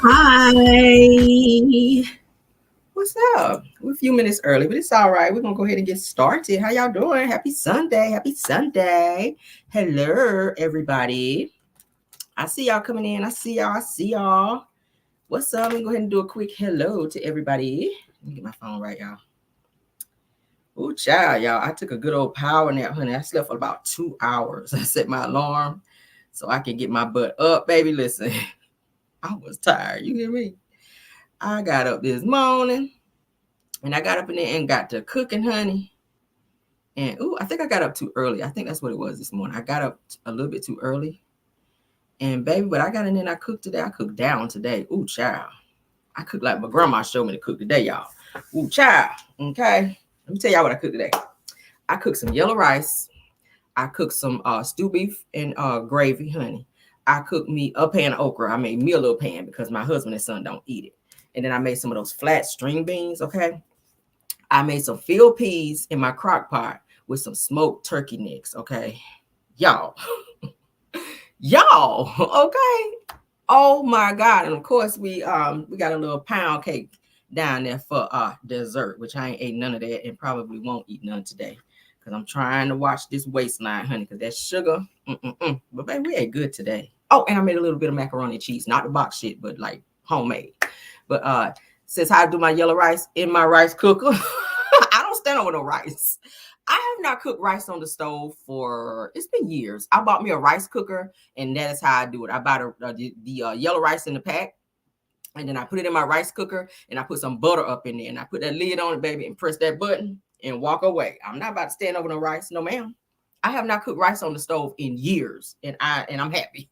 Hi. What's up? We're a few minutes early, but it's all right. We're gonna go ahead and get started. How y'all doing? Happy Sunday. Happy Sunday. Hello, everybody. I see y'all coming in. I see y'all. What's up? Let me go ahead and do a quick hello to everybody. Let me get my phone right, y'all. Ooh, child, y'all. I took a good old power nap, honey. I slept for about 2 hours. I set my alarm so I can get my butt up, baby. Listen, I was tired. You hear me? I got up this morning. And I got up in there and got to cooking, honey. And I think I got up too early. I think that's what it was this morning. I got up a little bit too early. And baby, but I got in there and I cooked today. I cooked down today. Ooh, child. I cooked like my grandma showed me to cook today, y'all. Ooh, child. Okay. Let me tell y'all what I cooked today. I cooked some yellow rice. I cooked some stew beef and gravy, honey. I cooked me a pan of okra. I made me a little pan because my husband and son don't eat it. And then I made some of those flat string beans, okay? I made some field peas in my crock pot with some smoked turkey necks. Okay. Y'all. Y'all. Okay. Oh my God. And of course we got a little pound cake down there for dessert, which I ain't ate none of that and probably won't eat none today. Because I'm trying to watch this waistline, honey, because that sugar. But baby, we ate good today. Oh, and I made a little bit of macaroni and cheese, not the box shit, but like homemade. But since I do my yellow rice in my rice cooker, I don't stand over no rice. I have not cooked rice on the stove for it's been years. I bought me a rice cooker, and that is how I do it. I bought the yellow rice in the pack, and then I put it in my rice cooker, and I put some butter up in there, and I put that lid on it, baby, and press that button and walk away. I'm not about to stand over no rice, no ma'am. I have not cooked rice on the stove in years, and I'm happy.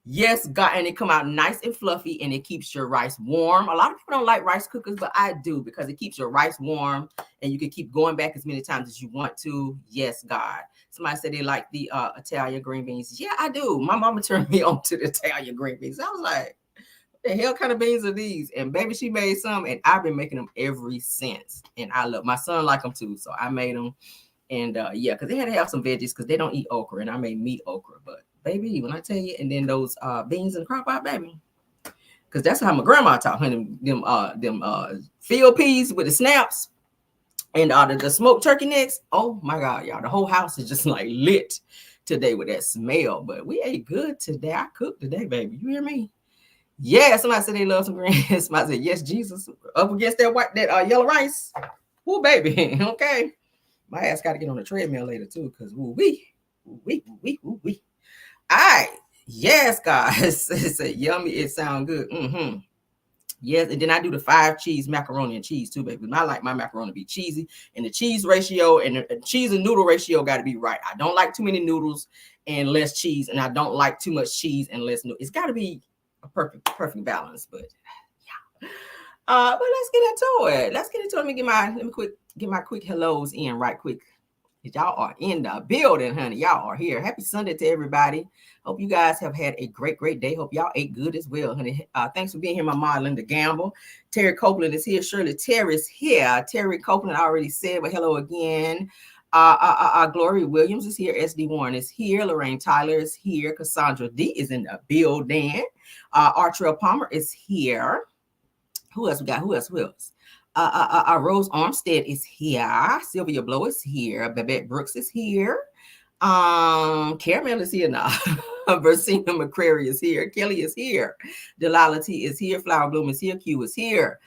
Yes, God, and it come out nice and fluffy, and it keeps your rice warm. A lot of people don't like rice cookers, but I do because it keeps your rice warm, and you can keep going back as many times as you want to. Yes, God. Somebody said they like the Italian green beans. Yeah, I do. My mama turned me on to the Italian green beans. I was like, what the hell kind of beans are these? And baby, she made some, and I've been making them ever since. And I love my son like them too, so I made them. And yeah, because they had to have some veggies because they don't eat okra, and I made meat okra. But baby, when I tell you, and then those beans in the crock pot, baby, because that's how my grandma taught her them field peas with the snaps and the smoked turkey necks. Oh my God, y'all, the whole house is just like lit today with that smell. But we ate good today. I cooked today, baby. You hear me? Yeah, somebody said they love some greens. Somebody said yes, Jesus, up against that yellow rice. Oh baby, okay. My ass got to get on the treadmill later too, because woo wee. All right, yes, guys. It said yummy. It sound good. Yes, and then I do the 5 cheese macaroni and cheese too, baby. I like my macaroni to be cheesy, and the cheese ratio and the cheese and noodle ratio got to be right. I don't like too many noodles and less cheese, and I don't like too much cheese and less noodles. It's got to be a perfect balance. But yeah, but let's get into it. Let me get my quick hellos in right quick. Y'all are in the building, honey. Y'all are here. Happy Sunday to everybody. Hope you guys have had a great day. Hope y'all ate good as well, honey. Thanks for being here, my mom, Linda Gamble. Terry Copeland is here. Shirley Terry's here. Terry Copeland, I already said, but hello again. Gloria Williams is here. SD Warren is here. Lorraine Tyler is here. Cassandra D is in the building. Artrell Palmer is here. Who else we got? Who else? Rose Armstead is here. Sylvia Blow is here. Babette Brooks is here. Caramel is here now. Versina McCrary is here. Kelly is here. Delilah T is here. Flower Bloom is here. Q is here.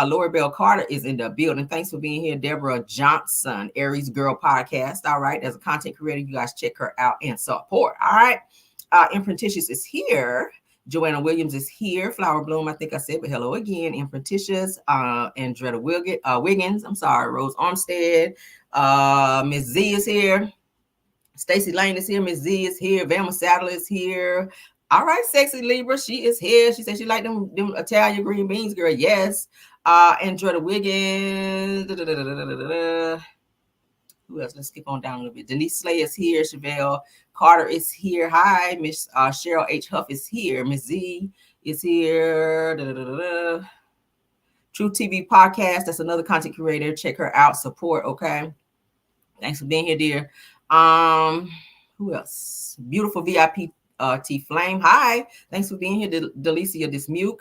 Lori Bell Carter is in the building. Thanks for being here. Deborah Johnson, Aries Girl Podcast. All right. As a content creator, you guys check her out and support. All right. Imprintitious is here. Joanna Williams is here. Flower Bloom, I think I said, but hello again. Imprintitious, Andretta Wiggins. I'm sorry. Rose Armstead. Miss Z is here. Stacy Lane is here. Miss Z is here. Velma Saddle is here. All right, Sexy Libra, she is here. She said she liked them Italian green beans, girl. Yes. Andretta Wiggins. Who else? Let's skip on down a little bit. Denise Slay is here. Chevelle Carter is here. Hi, Miss Cheryl H. Huff is here. Miss Z is here. True TV Podcast. That's another content creator. Check her out. Support. Okay. Thanks for being here, dear. Who else? Beautiful VIP T Flame. Hi. Thanks for being here, Delicia Dismuke.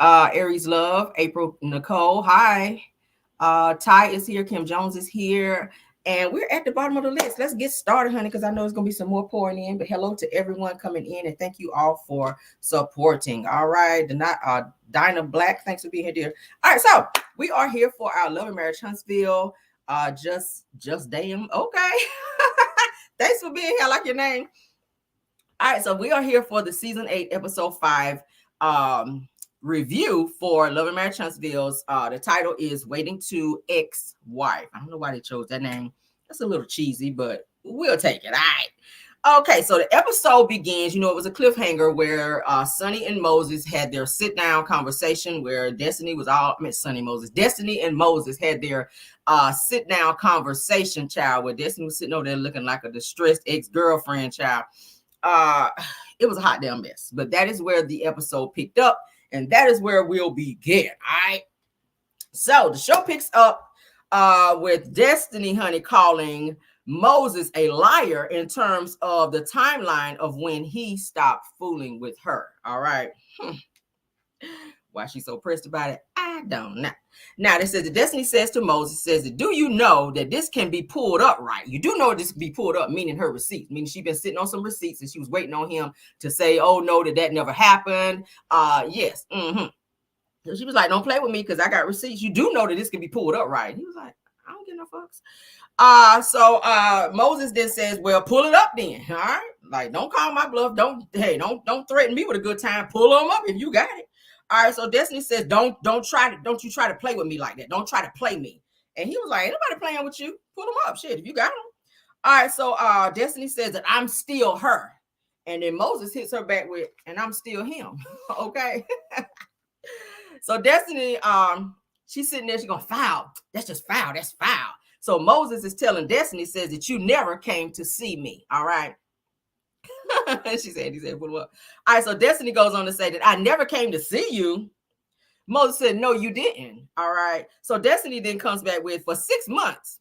Aries Love, April Nicole, hi. Ty is here, Kim Jones is here, and we're at the bottom of the list. Let's get started, honey, because I know it's gonna be some more pouring in. But hello to everyone coming in, and thank you all for supporting. All right, Dinah Black, thanks for being here, dear. All right, so we are here for our Love and Marriage Huntsville. Just damn okay. Thanks for being here. I like your name. All right, so we are here for the season 8, episode 5 review for Love and Marriage Huntsville's. The title is Waiting to Ex-Wife. I don't know why they chose that name. That's a little cheesy, but we'll take it. All right. Okay, so the episode begins. It was a cliffhanger where Sonny and Moses had their sit-down conversation where Destiny and Moses had their sit-down conversation, child, where Destiny was sitting over there looking like a distressed ex-girlfriend, child. It was a hot damn mess, but that is where the episode picked up, and that is where we'll begin. All right. So the show picks up with Destiny, honey, calling Moses a liar in terms of the timeline of when he stopped fooling with her. All right. Why she's so pressed about it, I don't know. Now, this says that Destiny says to Moses, says that, do you know that this can be pulled up, right? You do know this can be pulled up, meaning her receipts, meaning she's been sitting on some receipts and she was waiting on him to say, oh, no, that never happened. Yes. So she was like, don't play with me because I got receipts. You do know that this can be pulled up, right? He was like, I don't give no fucks. So Moses then says, well, pull it up then. All right. Like, don't call my bluff. Don't threaten me with a good time. Pull them up if you got it. All right, so Destiny says, don't you try to play with me like that. Don't try to play me. And he was like, ain't nobody playing with you. Pull them up, shit, if you got them. All right, so Destiny says that I'm still her. And then Moses hits her back with, and I'm still him. Okay. So Destiny, she's sitting there, she's going, foul. That's just foul. That's foul. So Moses is telling Destiny, says that you never came to see me. All right. He said, put him up. All right, so Destiny goes on to say that I never came to see you. Moses said, no, you didn't. All right. So Destiny then comes back with, for 6 months.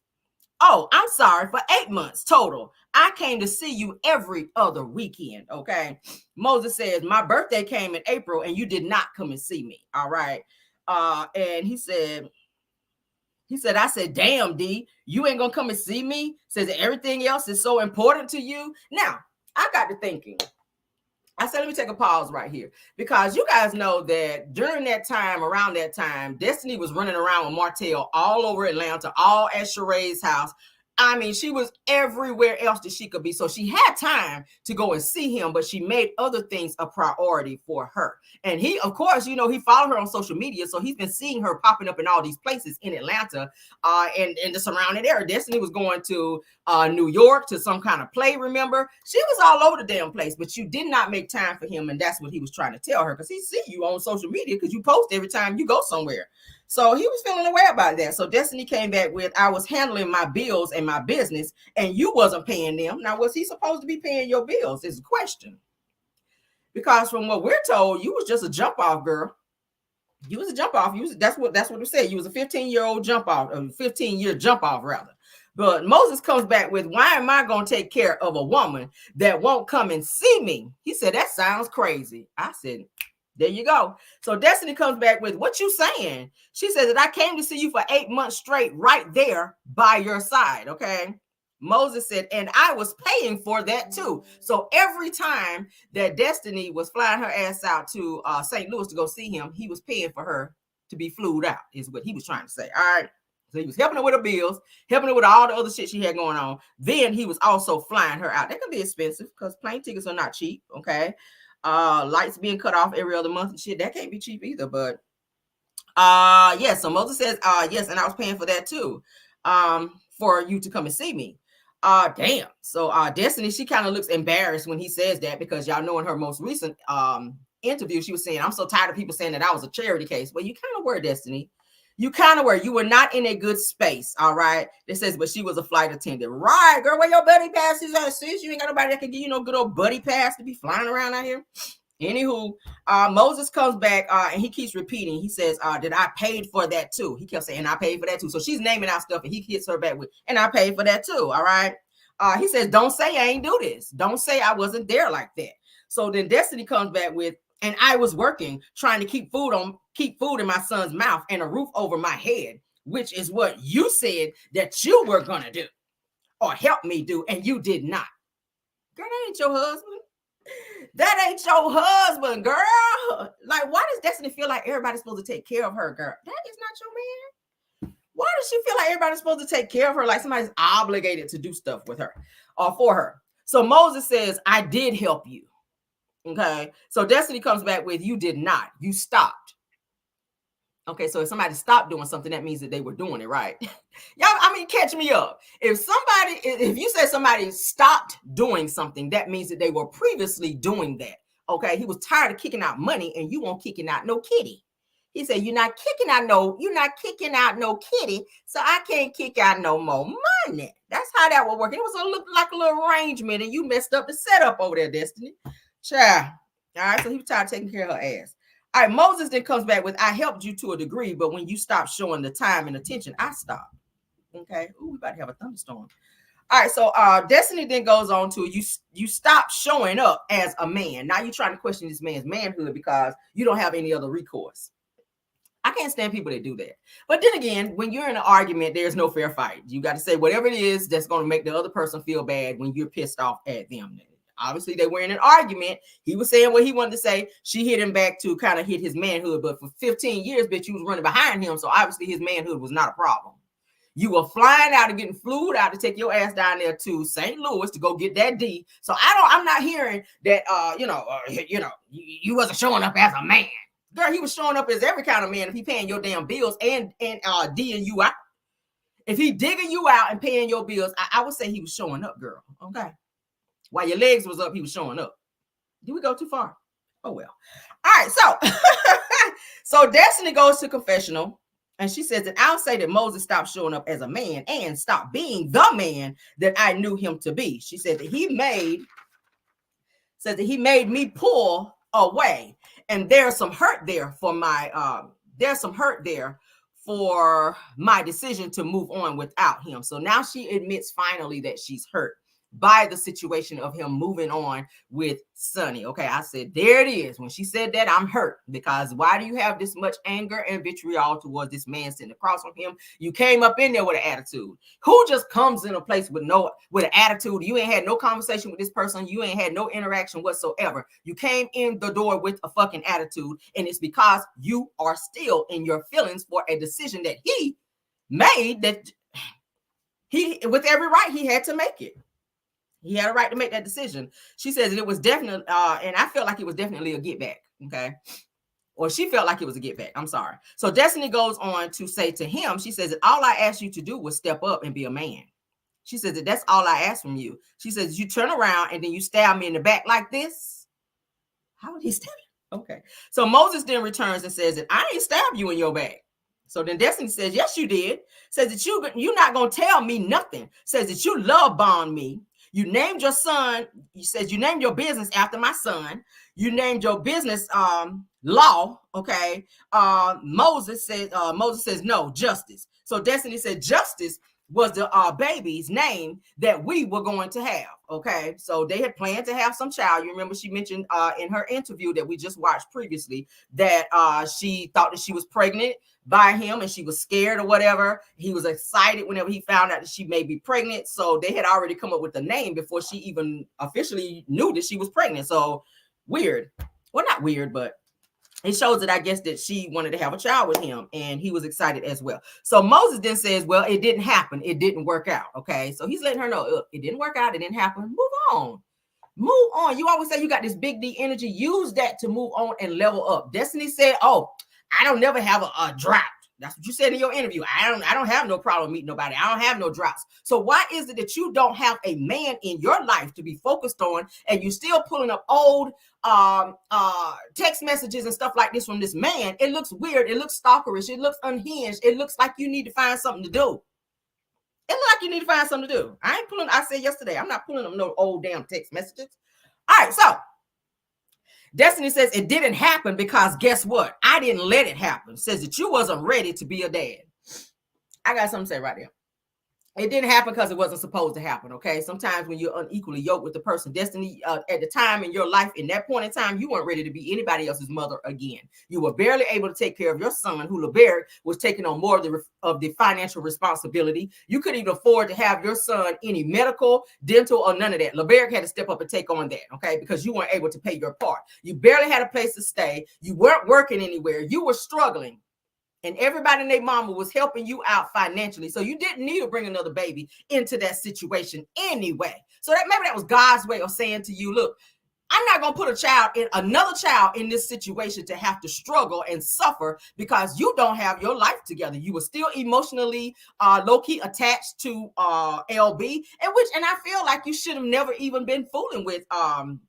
Oh, I'm sorry, for 8 months total. I came to see you every other weekend. Okay. Moses says, my birthday came in April and you did not come and see me. All right. And he said, I said, damn, D, you ain't gonna come and see me? Says that everything else is so important to you. Now, I got to thinking. I said, let me take a pause right here, because you guys know that during that time, around that time, Destiny was running around with Martel all over Atlanta, all at Sheree's house. I mean, she was everywhere else that she could be. So she had time to go and see him, but she made other things a priority for her. And he, of course, he followed her on social media. So he's been seeing her popping up in all these places in Atlanta and the surrounding area. Destiny was going to New York to some kind of play, remember? She was all over the damn place, but you did not make time for him. And that's what he was trying to tell her, because he see you on social media because you post every time you go somewhere. So he was feeling away about that. So Destiny came back with, I was handling my bills and my business and you wasn't paying them. Now, was he supposed to be paying your bills is the question. Because from what we're told, you was just a jump off girl. You was a jump off. That's what it said. You was a 15-year-old jump off, a 15-year jump off rather. But Moses comes back with, why am I going to take care of a woman that won't come and see me? He said, that sounds crazy. I said, there you go. So Destiny comes back with, what you saying? She says that I came to see you for 8 months straight right there by your side. Okay. Moses said, and I was paying for that too. So every time that Destiny was flying her ass out to St. Louis to go see him, he was paying for her to be flued out, is what he was trying to say. All right. So he was helping her with her bills, helping her with all the other shit she had going on. Then he was also flying her out. That can be expensive because plane tickets are not cheap. Okay. Lights being cut off every other month and shit, that can't be cheap either. But yes, so Moses says, yes, and I was paying for that too, for you to come and see me. Damn. So Destiny, she kind of looks embarrassed when he says that, because y'all know in her most recent interview, she was saying, I'm so tired of people saying that I was a charity case. Well, you kind of were, Destiny. You kind of were. You were not in a good space. All right. It says, but she was a flight attendant. Right, girl, where your buddy passes at, sis? You ain't got nobody that can give you no good old buddy pass to be flying around out here. Anywho, Moses comes back and he keeps repeating. He says, that I paid for that too. He kept saying, and I paid for that too. So she's naming out stuff and he hits her back with, and I paid for that too. All right. He says, don't say I ain't do this. Don't say I wasn't there like that. So then Destiny comes back with, And I was working, trying to keep food in my son's mouth and a roof over my head, which is what you said that you were going to do or help me do, and you did not. Girl, that ain't your husband. That ain't your husband, girl. Like, why does Destiny feel like everybody's supposed to take care of her, girl? That is not your man. Why does she feel like everybody's supposed to take care of her, like somebody's obligated to do stuff with her or for her? So Moses says, I did help you. Okay, so Destiny comes back with, you did not. You stopped. Okay, so if somebody stopped doing something, that means that they were doing it, right? Y'all, I mean, catch me up. If you said somebody stopped doing something, that means that they were previously doing that. Okay, he was tired of kicking out money, and you won't kicking out no kitty. He said, you're not kicking out no kitty, so I can't kick out no more money. That's how that would work. It was like a little arrangement, and you messed up the setup over there, Destiny. Child. All right, so he was tired of taking care of her ass. All right, Moses then comes back with, I helped you to a degree, but when you stopped showing the time and attention, I stopped. Okay. Ooh, we about to have a thunderstorm. All right, so Destiny then goes on to, you stop showing up as a man. Now you're trying to question this man's manhood because you don't have any other recourse. I can't stand people that do that. But then again, when you're in an argument, there's no fair fight. You got to say whatever it is that's going to make the other person feel bad when you're pissed off at them. Obviously, they were in an argument. He was saying what he wanted to say. She hit him back to kind of hit his manhood. But for 15 years, bitch, you was running behind him. So obviously, his manhood was not a problem. You were flying out and getting flew out to take your ass down there to St. Louis to go get that D. So I'm not hearing that, you wasn't showing up as a man. Girl, he was showing up as every kind of man if he paying your damn bills and D'ing you out. If he digging you out and paying your bills, I would say he was showing up, girl. Okay. While your legs was up, he was showing up. Did we go too far? Oh, well. All right, so Destiny goes to confessional, and she says that I'll say that Moses stopped showing up as a man and stopped being the man that I knew him to be. She said that he made me pull away, and there's some hurt there for my decision to move on without him. So now she admits finally that she's hurt by the situation of him moving on with Sonny. Okay, I said, there it is. When she said that, I'm hurt, because why do you have this much anger and vitriol towards this man sitting across from him? You came up in there with an attitude. Who just comes in a place with an attitude? You ain't had no conversation with this person. You ain't had no interaction whatsoever. You came in the door with a fucking attitude, and it's because you are still in your feelings for a decision that he made, that he, with every right, he had to make it. He had a right to make that decision. She says it was definitely, and I felt like it was definitely a get back. Okay. Or she felt like it was a get back. I'm sorry. So Destiny goes on to say to him, she says that all I asked you to do was step up and be a man. She says that that's all I asked from you. She says, you turn around and then you stab me in the back like this. How would he stab you? Okay. So Moses then returns and says that I ain't stabbed you in your back. So then Destiny says, yes, you did. Says that you're not going to tell me nothing. Says that you love bomb me. You named your son. You said you named your business after my son. You named your business law. Okay. Moses says no, justice. So Destiny said justice was the baby's name that we were going to have. Okay. So they had planned to have some child. You remember she mentioned in her interview that we just watched previously that she thought that she was pregnant by him and she was scared or whatever. He was excited whenever he found out that she may be pregnant. So they had already come up with the name before she even officially knew that she was pregnant. So weird. Well, not weird, but it shows that I guess that she wanted to have a child with him and he was excited as well. So Moses then says, well, it didn't happen. It didn't work out. Okay. So he's letting her know it didn't work out. It didn't happen. Move on. Move on. You always say you got this big D energy. Use that to move on and level up. Destiny said, oh, I don't never have a drought. That's what you said in your interview. I don't have no problem meeting nobody. I don't have no droughts. So why is it that you don't have a man in your life to be focused on and you still pulling up old text messages and stuff like this from this man? It looks weird. It looks stalkerish. It looks unhinged. It looks like you need to find something to do. It looks like you need to find something to do. I said yesterday, I'm not pulling up no old damn text messages. All right, so Destiny says it didn't happen because guess what? I didn't let it happen. Says that you wasn't ready to be a dad. I got something to say right there. It didn't happen because it wasn't supposed to happen, okay? Sometimes when you're unequally yoked with the person, destiny, at the time in your life, in that point in time, you weren't ready to be anybody else's mother again. You were barely able to take care of your son, who LeBerick was taking on more of the financial responsibility. You couldn't even afford to have your son any medical, dental, or none of that. LeBerick had to step up and take on that, okay? Because you weren't able to pay your part. You barely had a place to stay. You weren't working anywhere. You were struggling. And everybody and their mama was helping you out financially. So you didn't need to bring another baby into that situation anyway. So that maybe that was God's way of saying to you, look, I'm not going to put another child in this situation to have to struggle and suffer because you don't have your life together. You were still emotionally low-key attached to LB, and I feel like you should have never even been fooling with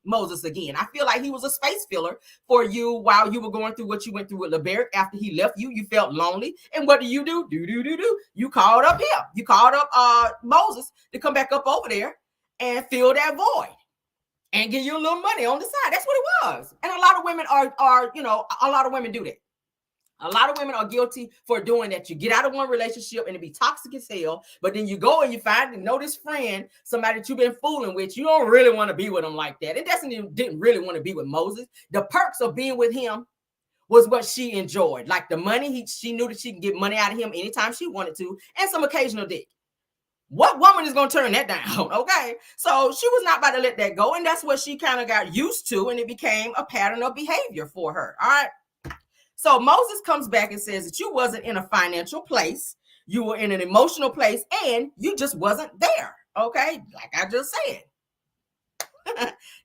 Moses again. I feel like he was a space filler for you while you were going through what you went through with LeBerick. After he left you, you felt lonely. And what do? You called up him. You called up Moses to come back up over there and fill that void and give you a little money on the side. That's what it was. And a lot of women are a lot of women do that. A lot of women are guilty for doing that. You get out of one relationship and it be toxic as hell, but then you go and you know this friend, somebody that you've been fooling with, you don't really want to be with them like that. And Destiny didn't really want to be with Moses. The perks of being with him was what she enjoyed. Like the money, she knew that she could get money out of him anytime she wanted to, and some occasional dick. What woman is going to turn that down? Okay. So she was not about to let that go. And that's what she kind of got used to. And it became a pattern of behavior for her. All right. So Moses comes back and says that you wasn't in a financial place. You were in an emotional place and you just wasn't there. Okay. Like I just said.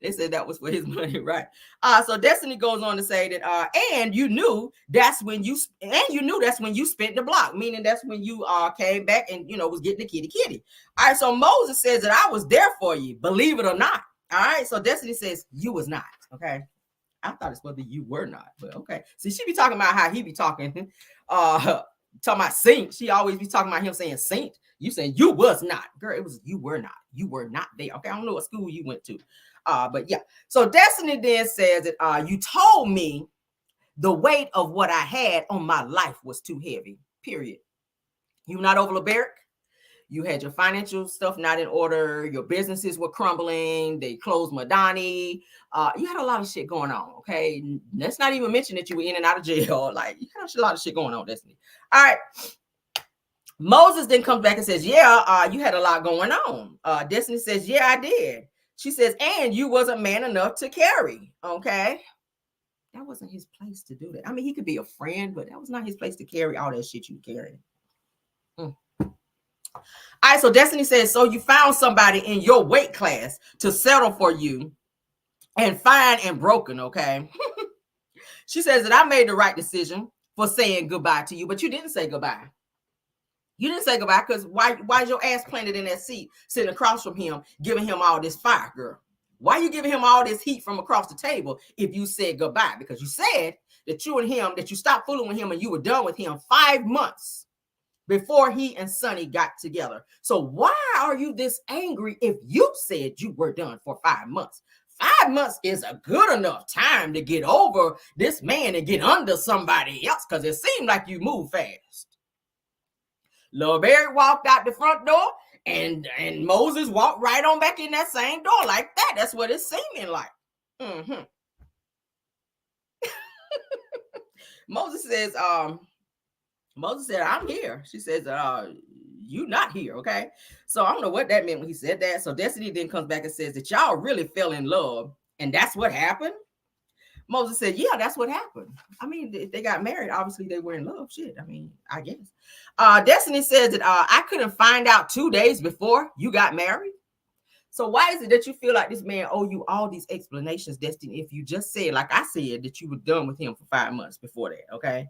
They said that was for his money, right? So Destiny goes on to say that, and you knew that's when you spent the block, meaning that's when you came back and was getting the kitty. All right, so Moses says that I was there for you, believe it or not. All right, so Destiny says you was not. Okay, I thought it's supposed to be you were not, but okay. See, she be talking about how he be talking, talking about saint. She always be talking about him saying saint. You saying you was not, girl. It was you were not. You were not there. Okay, I don't know what school you went to, but yeah. So Destiny then says that you told me the weight of what I had on my life was too heavy. Period. You not over LeBerick. You had your financial stuff not in order. Your businesses were crumbling. They closed Madani. You had a lot of shit going on. Okay, let's not even mention that you were in and out of jail. Like you had a lot of shit going on, Destiny. All right. Moses then comes back and says, yeah, you had a lot going on. Destiny says, yeah, I did. She says, and you wasn't man enough to carry. Okay. That wasn't his place to do that. I mean, he could be a friend, but that was not his place to carry all that shit you carrying. All right. So Destiny says, so you found somebody in your weight class to settle for you and fine and broken. Okay. She says that I made the right decision for saying goodbye to you, but you didn't say goodbye. You didn't say goodbye because why is your ass planted in that seat, sitting across from him, giving him all this fire, girl? Why are you giving him all this heat from across the table if you said goodbye? Because you said that you stopped fooling with him and you were done with him 5 months before he and Sonny got together. So why are you this angry if you said you were done for 5 months? 5 months is a good enough time to get over this man and get under somebody else because it seemed like you move fast. LeBerick walked out the front door and Moses walked right on back in that same door like that. That's what it's seeming like. Moses said, I'm here. She says, you not here. Okay. So I don't know what that meant when he said that. So Destiny then comes back and says that y'all really fell in love and that's what happened. Moses said, yeah, that's what happened. I mean, if they got married, obviously they were in love. Shit. I mean, I guess. Destiny says that I couldn't find out 2 days before you got married. So why is it that you feel like this man owe you all these explanations, Destiny, if you just said, like I said, that you were done with him for 5 months before that? Okay.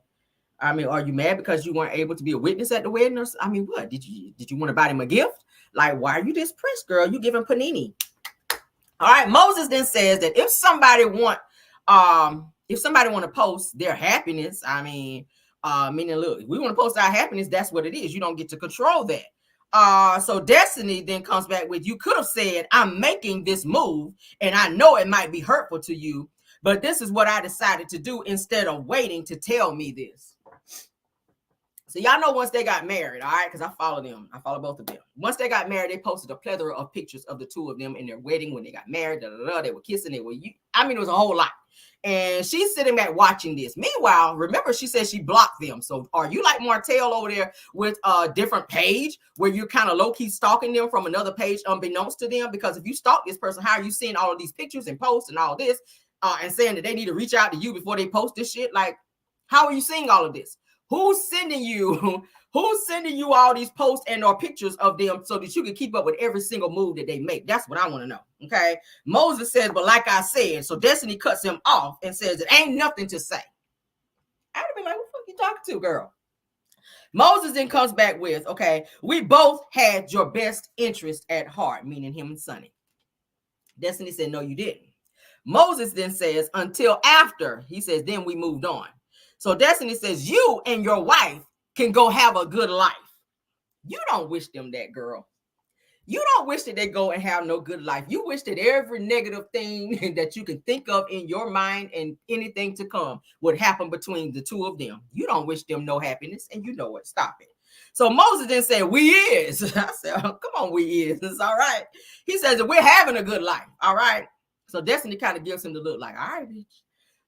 I mean, are you mad because you weren't able to be a witness at the wedding? Or, I mean, what? Did you want to buy him a gift? Like, why are you this pressed, girl? You giving panini. All right. Moses then says that if somebody want to post their happiness, I mean, meaning, look, if we want to post our happiness, that's what it is. You don't get to control that. So Destiny then comes back with, you could have said, I'm making this move and I know it might be hurtful to you, but this is what I decided to do instead of waiting to tell me this. So y'all know once they got married, all right, because I follow them. I follow both of them. Once they got married, they posted a plethora of pictures of the two of them in their wedding when they got married. They were kissing. It was a whole lot. And she's sitting back watching this. Meanwhile, remember, she said she blocked them. So are you like Martel over there with a different page where you're kind of low-key stalking them from another page unbeknownst to them? Because if you stalk this person, how are you seeing all of these pictures and posts and all this and saying that they need to reach out to you before they post this shit? Like, how are you seeing all of this? Who's sending you all these posts and or pictures of them so that you can keep up with every single move that they make? That's what I want to know. Okay. Moses says, but like I said, so Destiny cuts him off and says, it ain't nothing to say. I'd have been like, what the fuck you talking to, girl? Moses then comes back with, okay, we both had your best interest at heart, meaning him and Sonny. Destiny said, no, you didn't. Moses then says, until after, he says, then we moved on. So Destiny says, you and your wife can go have a good life. You don't wish them that, girl. You don't wish that they go and have no good life. You wish that every negative thing that you can think of in your mind and anything to come would happen between the two of them. You don't wish them no happiness, and you know what? Stop it. So Moses then said, we is. I said, oh, come on, we is. It's all right. He says that we're having a good life. All right. So Destiny kind of gives him the look like, all right, bitch.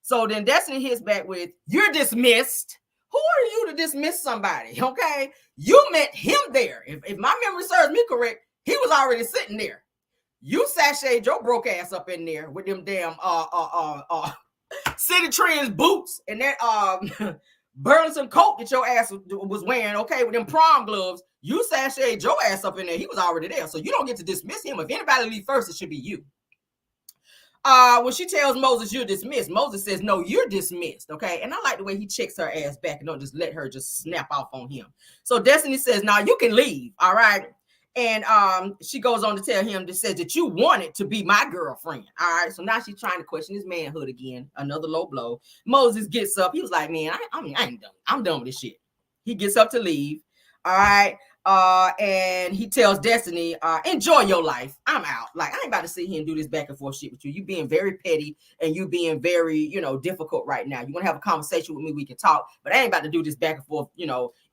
So then Destiny hits back with, you're dismissed. Who are you to dismiss somebody? Okay. You met him there. If my memory serves me correct, he was already sitting there. You sashayed your broke ass up in there with them damn City Trends boots and that Burlington coat that your ass was wearing, okay, with them prom gloves. You sashayed your ass up in there. He was already there. So you don't get to dismiss him. If anybody leave first, it should be you. When she tells Moses you're dismissed, Moses says, no, you're dismissed. Okay. And I like the way he checks her ass back and don't just let her just snap off on him. So Destiny says, now you can leave. All right. And she goes on to tell him that says that you wanted to be my girlfriend. All right. So now she's trying to question his manhood again. Another low blow. Moses gets up. He was like, man, I ain't done. I'm done with this shit. He gets up to leave. All right. And he tells Destiny, enjoy your life. I'm out. Like, I ain't about to sit here and do this back and forth shit with you. You being very petty and you being very, difficult right now. You want to have a conversation with me, we can talk, but I ain't about to do this back and forth,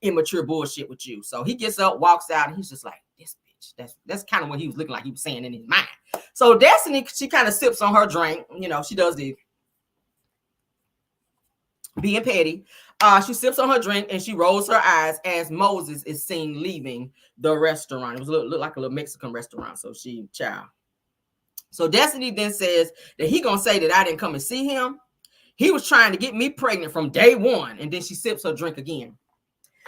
immature bullshit with you. So he gets up, walks out, and he's just like, this bitch. That's kind of what he was looking like he was saying in his mind. So Destiny, she kind of sips on her drink. She does the being petty. She sips on her drink and she rolls her eyes as Moses is seen leaving the restaurant. It was look like a little Mexican restaurant. So So Destiny then says that he gonna say that I didn't come and see him. He was trying to get me pregnant from day one. And then she sips her drink again.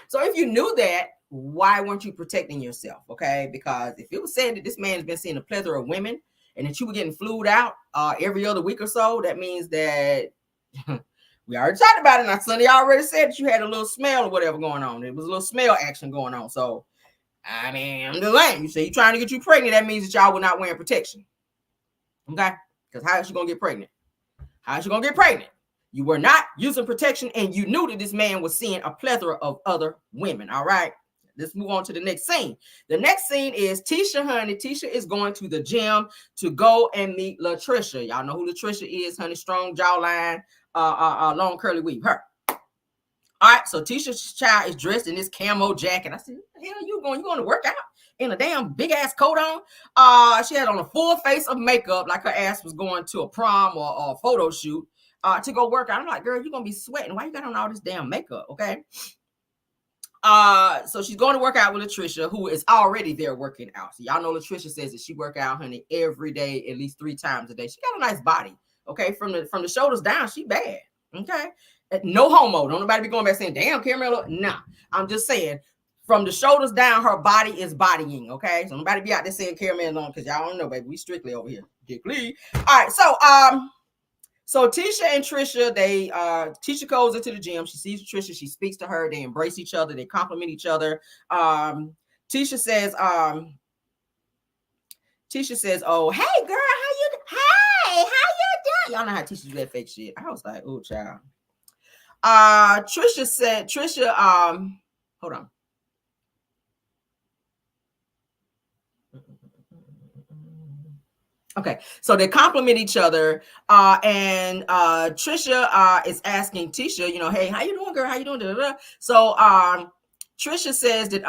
So if you knew that, why weren't you protecting yourself? Okay, because if it was said that this man has been seeing a plethora of women and that you were getting flued out every other week or so, that means that we already talked about it. Now, Sonny already said that you had a little smell or whatever going on. It was a little smell action going on. So, I mean, I'm just saying, you say you're trying to get you pregnant. That means that y'all were not wearing protection. Okay? Because how is she going to get pregnant? How is she going to get pregnant? You were not using protection and you knew that this man was seeing a plethora of other women. All right? Let's move on to the next scene. The next scene is Tisha, honey. Tisha is going to the gym to go and meet Latricia. Y'all know who Latricia is, honey. Strong jawline. Long curly weave. Her. All right, so Tisha's child is dressed in this camo jacket. I said, hell, you going to work out in a damn big ass coat on? She had on a full face of makeup, like her ass was going to a prom or a photo shoot to go work out. I'm like, girl, you're gonna be sweating. Why you got on all this damn makeup? Okay. So she's going to work out with Latricia, who is already there working out. So y'all know Latricia says that she work out, honey, every day, at least 3 times a day. She got a nice body. Okay, from the shoulders down, she bad. Okay, no homo. Don't nobody be going back saying, "Damn, Carmela." Nah, I'm just saying, from the shoulders down, her body is bodying. Okay, so nobody be out there saying Carmela on because y'all don't know, baby. We strictly over here. Strictly. All right, so Tisha and Trisha, Tisha goes into the gym. She sees Trisha. She speaks to her. They embrace each other. They compliment each other. Tisha says, "Oh, hey, girl, how you? Hey, how you doing?" Y'all know how Tisha do that fake shit. I was like, "Oh, child." Trisha, hold on. Okay, so they compliment each other, and Trisha is asking Tisha, hey, how you doing, girl? How you doing? Da, da, da. So Trisha says that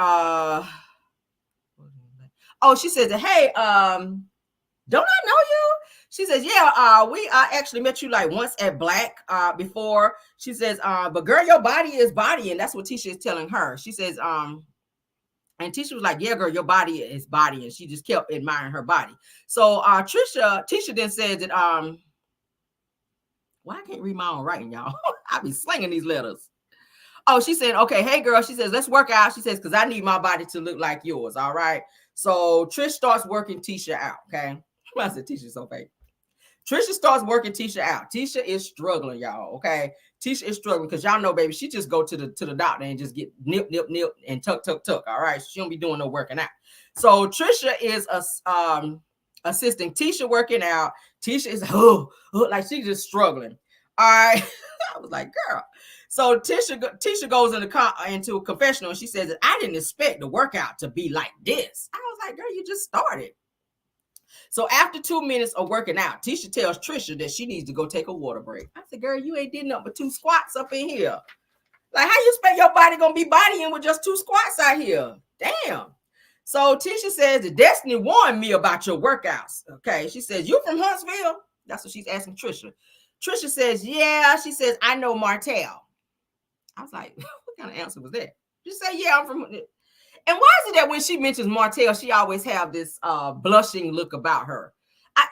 she says that, hey, don't I know you? She says, yeah, we actually met you like once at Black before. She says, but girl, your body is body, and that's what Tisha is telling her. She says, and Tisha was like, yeah, girl, your body is body, and she just kept admiring her body. So Tisha then said that, well, I can't read my own writing, y'all. I be slinging these letters. Oh, she said, okay, hey, girl. She says, let's work out. She says, because I need my body to look like yours. All right. So Trish starts working Tisha out. Okay. I said, Tisha's so fake. Trisha starts working Tisha out. Tisha is struggling, y'all. Okay. Tisha is struggling because y'all know, baby, she just go to the doctor and just get nip, and tuck. All right. She don't be doing no working out. So Trisha is assisting Tisha working out. Tisha is like she's just struggling. All right. I was like, girl. So Tisha goes into a confessional and she says that I didn't expect the workout to be like this. I was like, girl, you just started. So after 2 minutes of working out, Tisha tells Trisha that she needs to go take a water break. I said, girl, you ain't did nothing but 2 squats up in here. Like, how you expect your body gonna be bodying with just 2 squats out here? Damn. So Tisha says that Destiny warned me about your workouts. Okay. She says, you from Huntsville? That's what she's asking Trisha. Trisha says, yeah. She says, I know Martel. I was like, what kind of answer was that? She said, yeah, I'm from. And why is it that when she mentions Martel, she always have this blushing look about her? I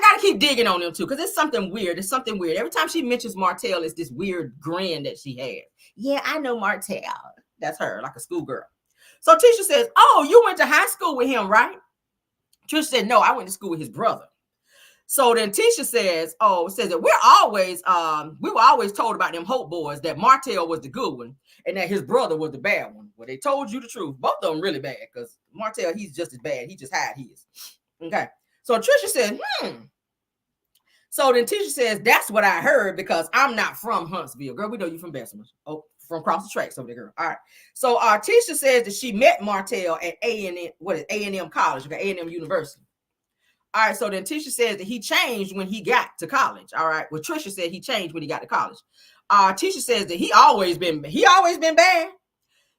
got to keep digging on them too, because it's something weird. It's something weird. Every time she mentions Martel, it's this weird grin that she has. Yeah, I know Martel. That's her, like a schoolgirl. So Tisha says, oh, you went to high school with him, right? Trisha said, no, I went to school with his brother. So then Tisha says that we were always told about them Hope boys that Martel was the good one and that his brother was the bad one. Well, they told you the truth. Both of them really bad because Martel, he's just as bad. He just hide his. Okay. So Trisha said, So then Tisha says, that's what I heard because I'm not from Huntsville. Girl, we know you from Bessemer. Oh, from across the tracks over there, girl. All right. So Tisha says that she met Martel at A&M College, okay, A&M University. All right, so then Tisha says that he changed when he got to college. All right, well, Trisha said he changed when he got to college. Tisha says that he always been bad.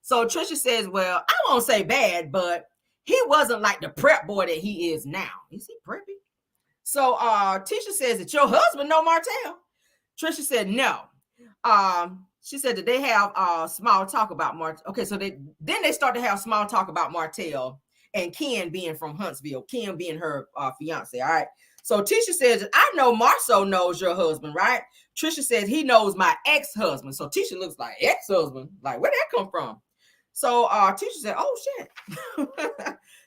So Trisha says, well, I won't say bad, but he wasn't like the prep boy that he is now. Is he preppy? So Tisha says that your husband know Martel. Trisha said no. She said that they have small talk about Martel. Okay, so they start to have small talk about Martel. And Ken being from Huntsville, Ken being her fiance. All right. So Tisha says, I know Marceau knows your husband, right? Trisha says he knows my ex-husband. So Tisha looks like ex-husband. Like, where'd that come from? So Tisha said, oh shit.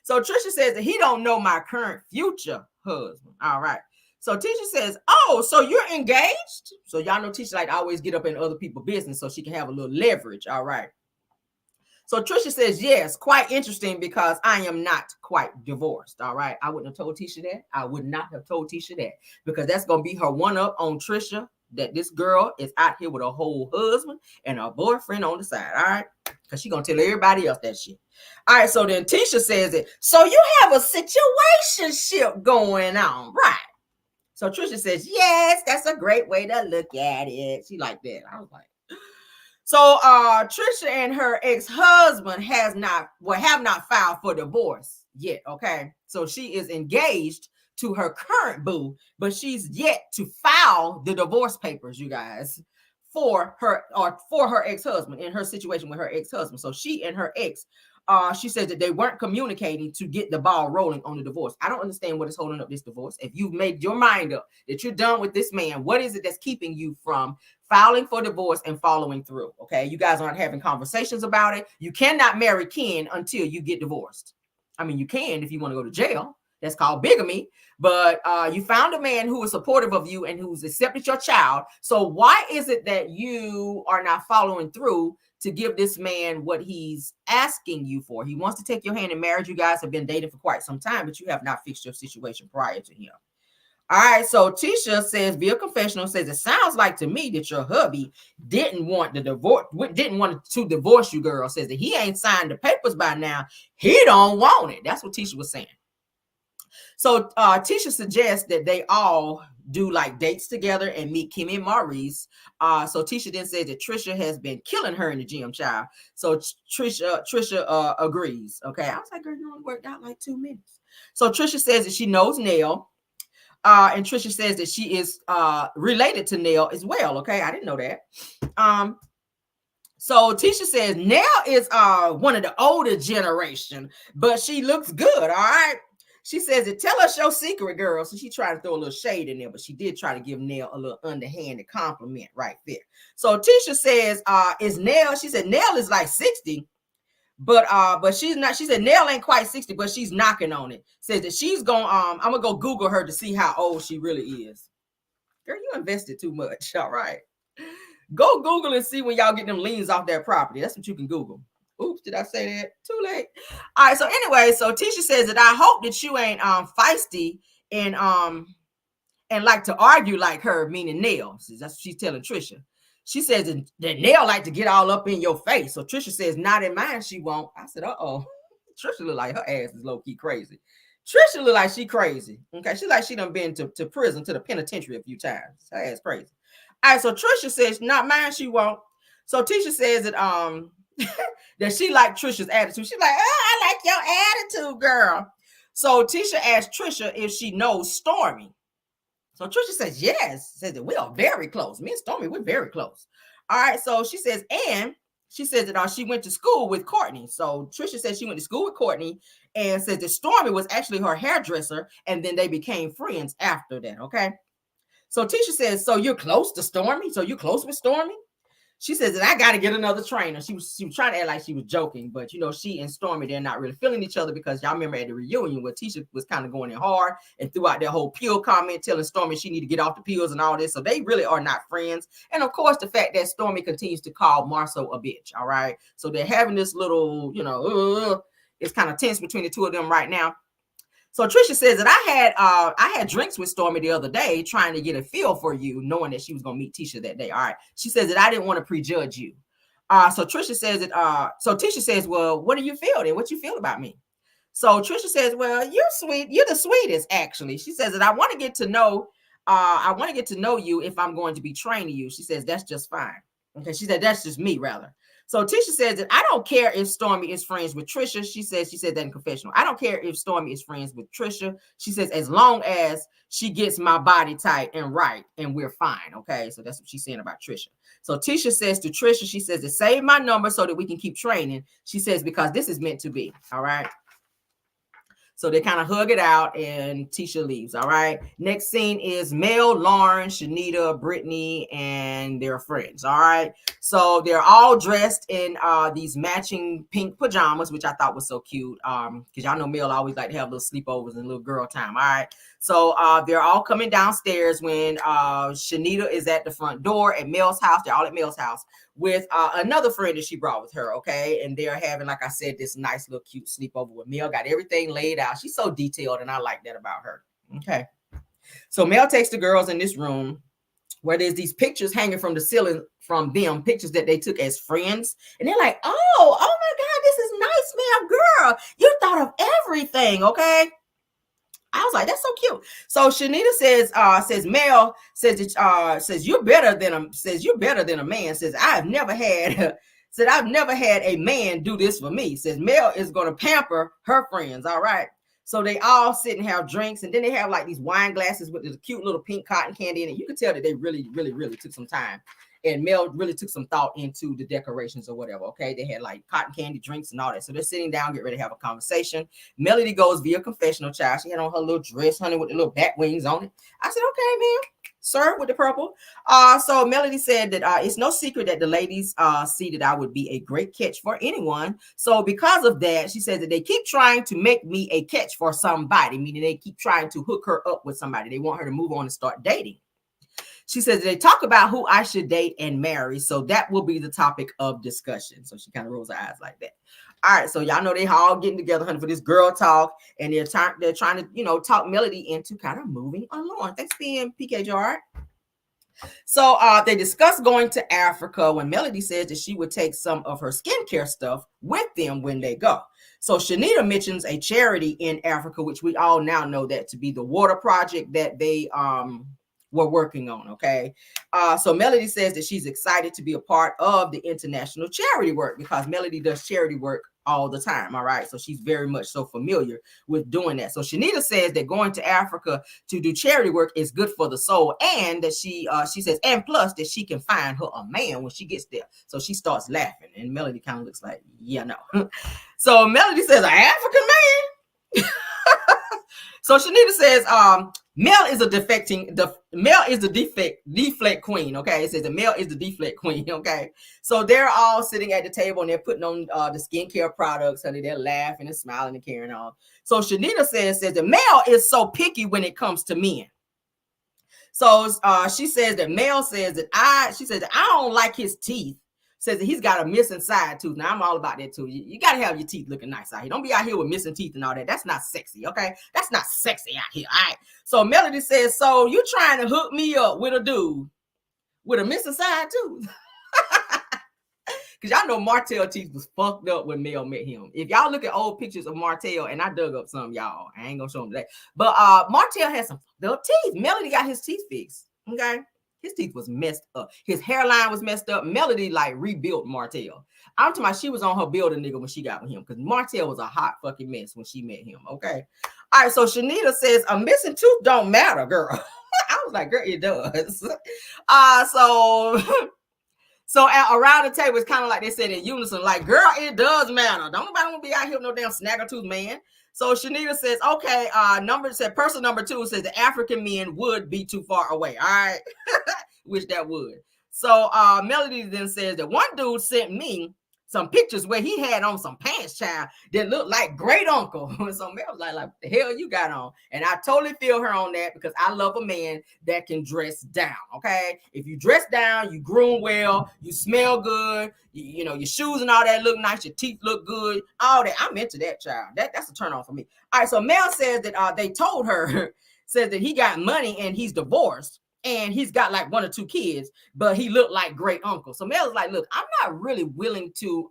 So Trisha says that he don't know my current future husband. All right. So Tisha says, oh, so you're engaged? So y'all know Tisha like always get up in other people's business so she can have a little leverage. All right. So Trisha says, yes, quite interesting because I am not quite divorced. All right. I wouldn't have told Tisha that. I would not have told Tisha that because that's going to be her one up on Trisha, that this girl is out here with a whole husband and a boyfriend on the side. All right. Because she's going to tell everybody else that shit. All right. So then Tisha says it. So you have a situationship going on, right? So Trisha says, yes, that's a great way to look at it. She like that. I was like, so Trisha and her ex-husband have not filed for divorce yet. Okay. So she is engaged to her current boo, but she's yet to file the divorce papers, you guys, for her ex-husband in her situation with her ex-husband. So she and her ex, she said that they weren't communicating to get the ball rolling on the divorce. I don't understand what is holding up this divorce. If you've made your mind up that you're done with this man, what is it that's keeping you from filing for divorce and following through? Okay, you guys aren't having conversations about it. You cannot marry Ken until you get divorced. I mean, you can if you want to go to jail. That's called bigamy. But you found a man who is supportive of you and who's accepted your child. So why is it that you are not following through to give this man what he's asking you for? He wants to take your hand in marriage. You guys have been dating for quite some time, but you have not fixed your situation prior to him. All right, so Tisha says via confessional, says it sounds like to me that your hubby didn't want to divorce you, girl. Says that he ain't signed the papers by now. He don't want it. That's what Tisha was saying. So Tisha suggests that they all do like dates together and meet Kim and Maurice. So Tisha then says that Trisha has been killing her in the gym, child. So Trisha agrees. Okay, I was like, girl, you only worked out like 2 minutes. So Trisha says that she knows Nell. And Trisha says that she is related to Nell as well. Okay, I didn't know that. So Tisha says Nell is one of the older generation, but she looks good. All right. She says it. Tell us your secret, girl. So she tried to throw a little shade in there, but she did try to give Nell a little underhanded compliment right there. So Tisha says, is Nell? She said Nell is like 60, but she's not. She said Nell ain't quite 60, but she's knocking on it. Says that she's going. I'm gonna go Google her to see how old she really is. Girl, you invested too much. All right. Go Google and see when y'all get them liens off their property. That's what you can Google. Oops, did I say that? Too late. All right. So anyway, so Tisha says that I hope that you ain't feisty and like to argue like her, meaning Nell. That's what she's telling Trisha. She says that Nell like to get all up in your face. So Trisha says, not in mine, she won't. I said, uh-oh. Trisha look like her ass is low-key crazy. Trisha look like she crazy. Okay, she like she done been to prison, to the penitentiary a few times. Her ass crazy. All right, so Trisha says, not mine, she won't. So Tisha says that that she liked Trisha's attitude. She's like, oh, I like your attitude, girl. So Tisha asked Trisha if she knows Stormy. So Trisha says, yes. Says that we are very close. Me and Stormy, we're very close. All right, so she says, and she says that she went to school with Courtney. So Trisha says she went to school with Courtney and says that Stormy was actually her hairdresser, and then they became friends after that, okay? So Tisha says, so you're close to Stormy? So you're close with Stormy? She says that I got to get another trainer. She was trying to act like she was joking, but you know, she and Stormy, they're not really feeling each other because y'all remember at the reunion where Tisha was kind of going in hard and threw out that whole pill comment telling Stormy she need to get off the pills and all this. So they really are not friends. And of course, the fact that Stormy continues to call Marceau a bitch. All right. So they're having this little, you know, it's kind of tense between the two of them right now. So Trisha says that I had drinks with Stormy the other day trying to get a feel for you, knowing that she was going to meet Tisha that day. All right. She says that I didn't want to prejudge you. So Trisha says that, so Tisha says, well, what do you feel then? What you feel about me? So Trisha says, well, you're sweet. You're the sweetest, actually. She says that I want to get to know you if I'm going to be training you. She says, that's just fine. Okay. She said, that's just me, rather. So Tisha says that I don't care if Stormy is friends with Trisha. She said that in confessional. I don't care if Stormy is friends with Trisha. She says, as long as she gets my body tight and right, and we're fine. Okay. So that's what she's saying about Trisha. So Tisha says to Trisha, she says to save my number so that we can keep training. She says, because this is meant to be. All right. So they kind of hug it out and Tisha leaves. All right. Next scene is Mel, Lauren, Shanita, Brittany, and their friends. All right. So they're all dressed in these matching pink pajamas, which I thought was so cute. Because y'all know Mel always like to have little sleepovers and little girl time. All right. So they're all coming downstairs when Shanita is at the front door at Mel's house. They're all at Mel's house with another friend that she brought with her, okay? And they're having, like I said, this nice little cute sleepover with Mel. Got everything laid out. She's so detailed, and I like that about her, okay? So Mel takes the girls in this room where there's these pictures hanging from the ceiling from them, pictures that they took as friends. And they're like, oh my God, this is nice, Mel, girl. You thought of everything, okay? I was like, that's so cute. So Shanita says Mel says you're better than a man. Says I've never had a man do this for me. Says Mel is going to pamper her friends. All right. So they all sit and have drinks, and then they have like these wine glasses with this cute little pink cotton candy in it. You could tell that they really, really, really took some time. And Mel really took some thought into the decorations or whatever, okay? They had like cotton candy drinks and all that. So they're sitting down, get ready to have a conversation. Melody goes via confessional, child. She had on her little dress, honey, with the little bat wings on it. I said, okay, man, sir, with the purple. So Melody said that it's no secret that the ladies see that I would be a great catch for anyone. So because of that, she says that they keep trying to make me a catch for somebody, meaning they keep trying to hook her up with somebody. They want her to move on and start dating. She says they talk about who I should date and marry. So that will be the topic of discussion. So she kind of rolls her eyes like that. All right. So y'all know they all getting together, honey, for this girl talk. And they're trying to, you know, talk Melody into kind of moving along. Thanks for being PK Jar. So they discussed going to Africa when Melody says that she would take some of her skincare stuff with them when they go. So Shanita mentions a charity in Africa, which we all now know that to be the water project that they were working on. Okay. So Melody says that she's excited to be a part of the international charity work because Melody does charity work all the time. All right. So she's very much so familiar with doing that. So Shanita says that going to Africa to do charity work is good for the soul, and that she says, and plus that she can find her a man when she gets there. So she starts laughing, and Melody kind of looks like, yeah, no. So Melody says, an African man. So Shanita says, Mel is a deflect queen. Okay. It says the Mel is the deflect queen. Okay. So they're all sitting at the table and they're putting on the skincare products, honey. They're laughing and smiling and carrying on. So Shanita says that Mel is so picky when it comes to men. So she says that Mel says that I don't like his teeth. Says that he's got a missing side tooth. Now I'm all about that too. You got to have your teeth looking nice out here. Don't be out here with missing teeth and all that. That's not sexy, okay? That's not sexy out here, all right? So Melody says, so you trying to hook me up with a dude with a missing side tooth? Because y'all know Martel teeth was fucked up when Mel met him. If y'all look at old pictures of Martel, and I dug up some, y'all. I ain't going to show them today. But Martel has some fucked up teeth. Melody got his teeth fixed, okay? His teeth was messed up. His hairline was messed up. Melody like rebuilt Martel. I'm talking about she was on her building nigga when she got with him because Martel was a hot fucking mess when she met him. Okay. All right. So Shanita says a missing tooth don't matter, girl. I was like, girl, it does. So around the table, it's kind of like they said in unison, like, girl, it does matter. Don't nobody want to be out here with no damn snagger-tooth man. So Shanita says, okay, person number 2 says the African men would be too far away. All right. Which that would. So Melody then says that one dude sent me some pictures where he had on some pants, child, that looked like great uncle. So Mel was like, what the hell you got on? And I totally feel her on that because I love a man that can dress down. Okay. If you dress down, you groom well, you smell good, you know, your shoes and all that look nice, your teeth look good, all that. I'm into that, child. That's a turn on for me. All right. So Mel says that they told her, says that he got money and he's divorced. And he's got like 1 or 2 kids, but he looked like great uncle. So Mel's like, look, I'm not really willing to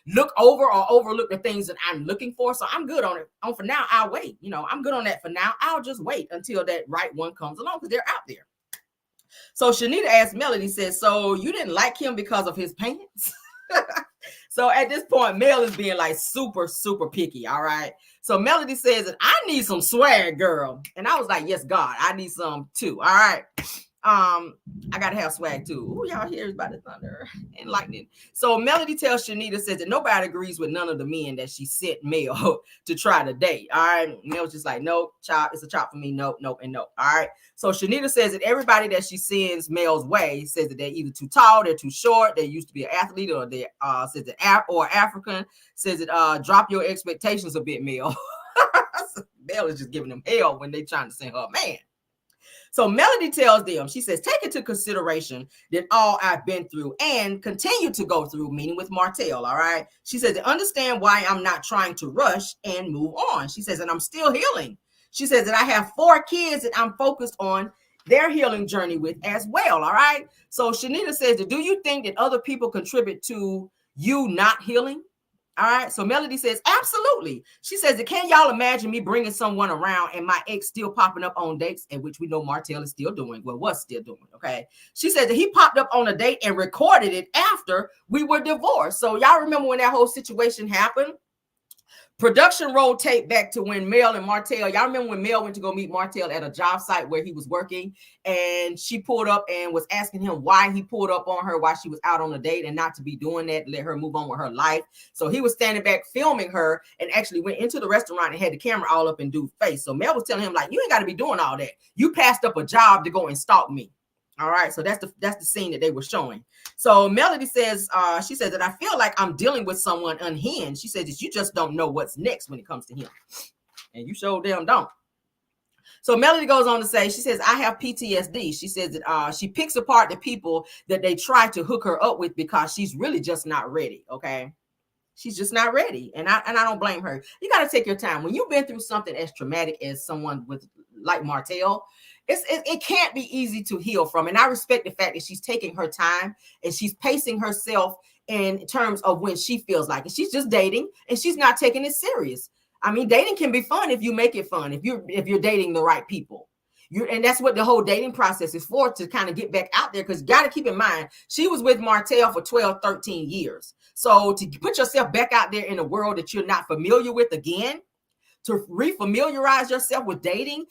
look over or overlook the things that I'm looking for. So I'm good on it. For now, I'll wait. You know, I'm good on that for now. I'll just wait until that right one comes along because they're out there. So Shanita asked Melody, says, so you didn't like him because of his pants? So at this point, Mel is being like super, super picky. All right. So Melody says that I need some swag, girl. And I was like, yes, God, I need some too. All right. I gotta have swag too. Ooh, y'all hear about the thunder and lightning. So Melody tells Shanita, says that nobody agrees with none of the men that she sent Mel to try to date. All right. Mel's just like, nope, chop, it's a chop for me. Nope, nope, and nope. All right. So Shanita says that everybody that she sends Mel's way says that they're either too tall, they're too short, they used to be an athlete, or they says that or African, says that drop your expectations a bit, Mel. Mel is just giving them hell when they trying to send her a man. So Melody tells them, she says, take into consideration that all I've been through and continue to go through, meaning with Martel, all right? She says, understand why I'm not trying to rush and move on. She says, and I'm still healing. She says that I have 4 kids that I'm focused on their healing journey with as well, all right? So Shanita says, do you think that other people contribute to you not healing? All right. So Melody says, absolutely. She says, can y'all imagine me bringing someone around and my ex still popping up on dates, and which we know Martel is still doing. Well, was still doing. Okay. She said that he popped up on a date and recorded it after we were divorced. So y'all remember when that whole situation happened? Production rolled tape back to when Mel and Martel, y'all remember when Mel went to go meet Martel at a job site where he was working, and she pulled up and was asking him why he pulled up on her while she was out on a date and not to be doing that, let her move on with her life. So he was standing back filming her and actually went into the restaurant and had the camera all up in dude's face. So Mel was telling him, like, you ain't got to be doing all that. You passed up a job to go and stalk me. All right. So that's the scene that they were showing. So Melody says, she says that I feel like I'm dealing with someone unhinged. She says that you just don't know what's next when it comes to him. And you sure damn don't. So Melody goes on to say, she says, I have PTSD. She says that she picks apart the people that they try to hook her up with because she's really just not ready. Okay. She's just not ready. And I don't blame her. You got to take your time. When you've been through something as traumatic as someone with like Martel, it can't be easy to heal from. And I respect the fact that she's taking her time and she's pacing herself in terms of when she feels like it. She's just dating and she's not taking it serious. I mean, dating can be fun if you make it fun, if you're dating the right people. And that's what the whole dating process is for, to kind of get back out there, because you got to keep in mind, she was with Martel for 12, 13 years. So to put yourself back out there in a world that you're not familiar with again, to refamiliarize yourself with dating,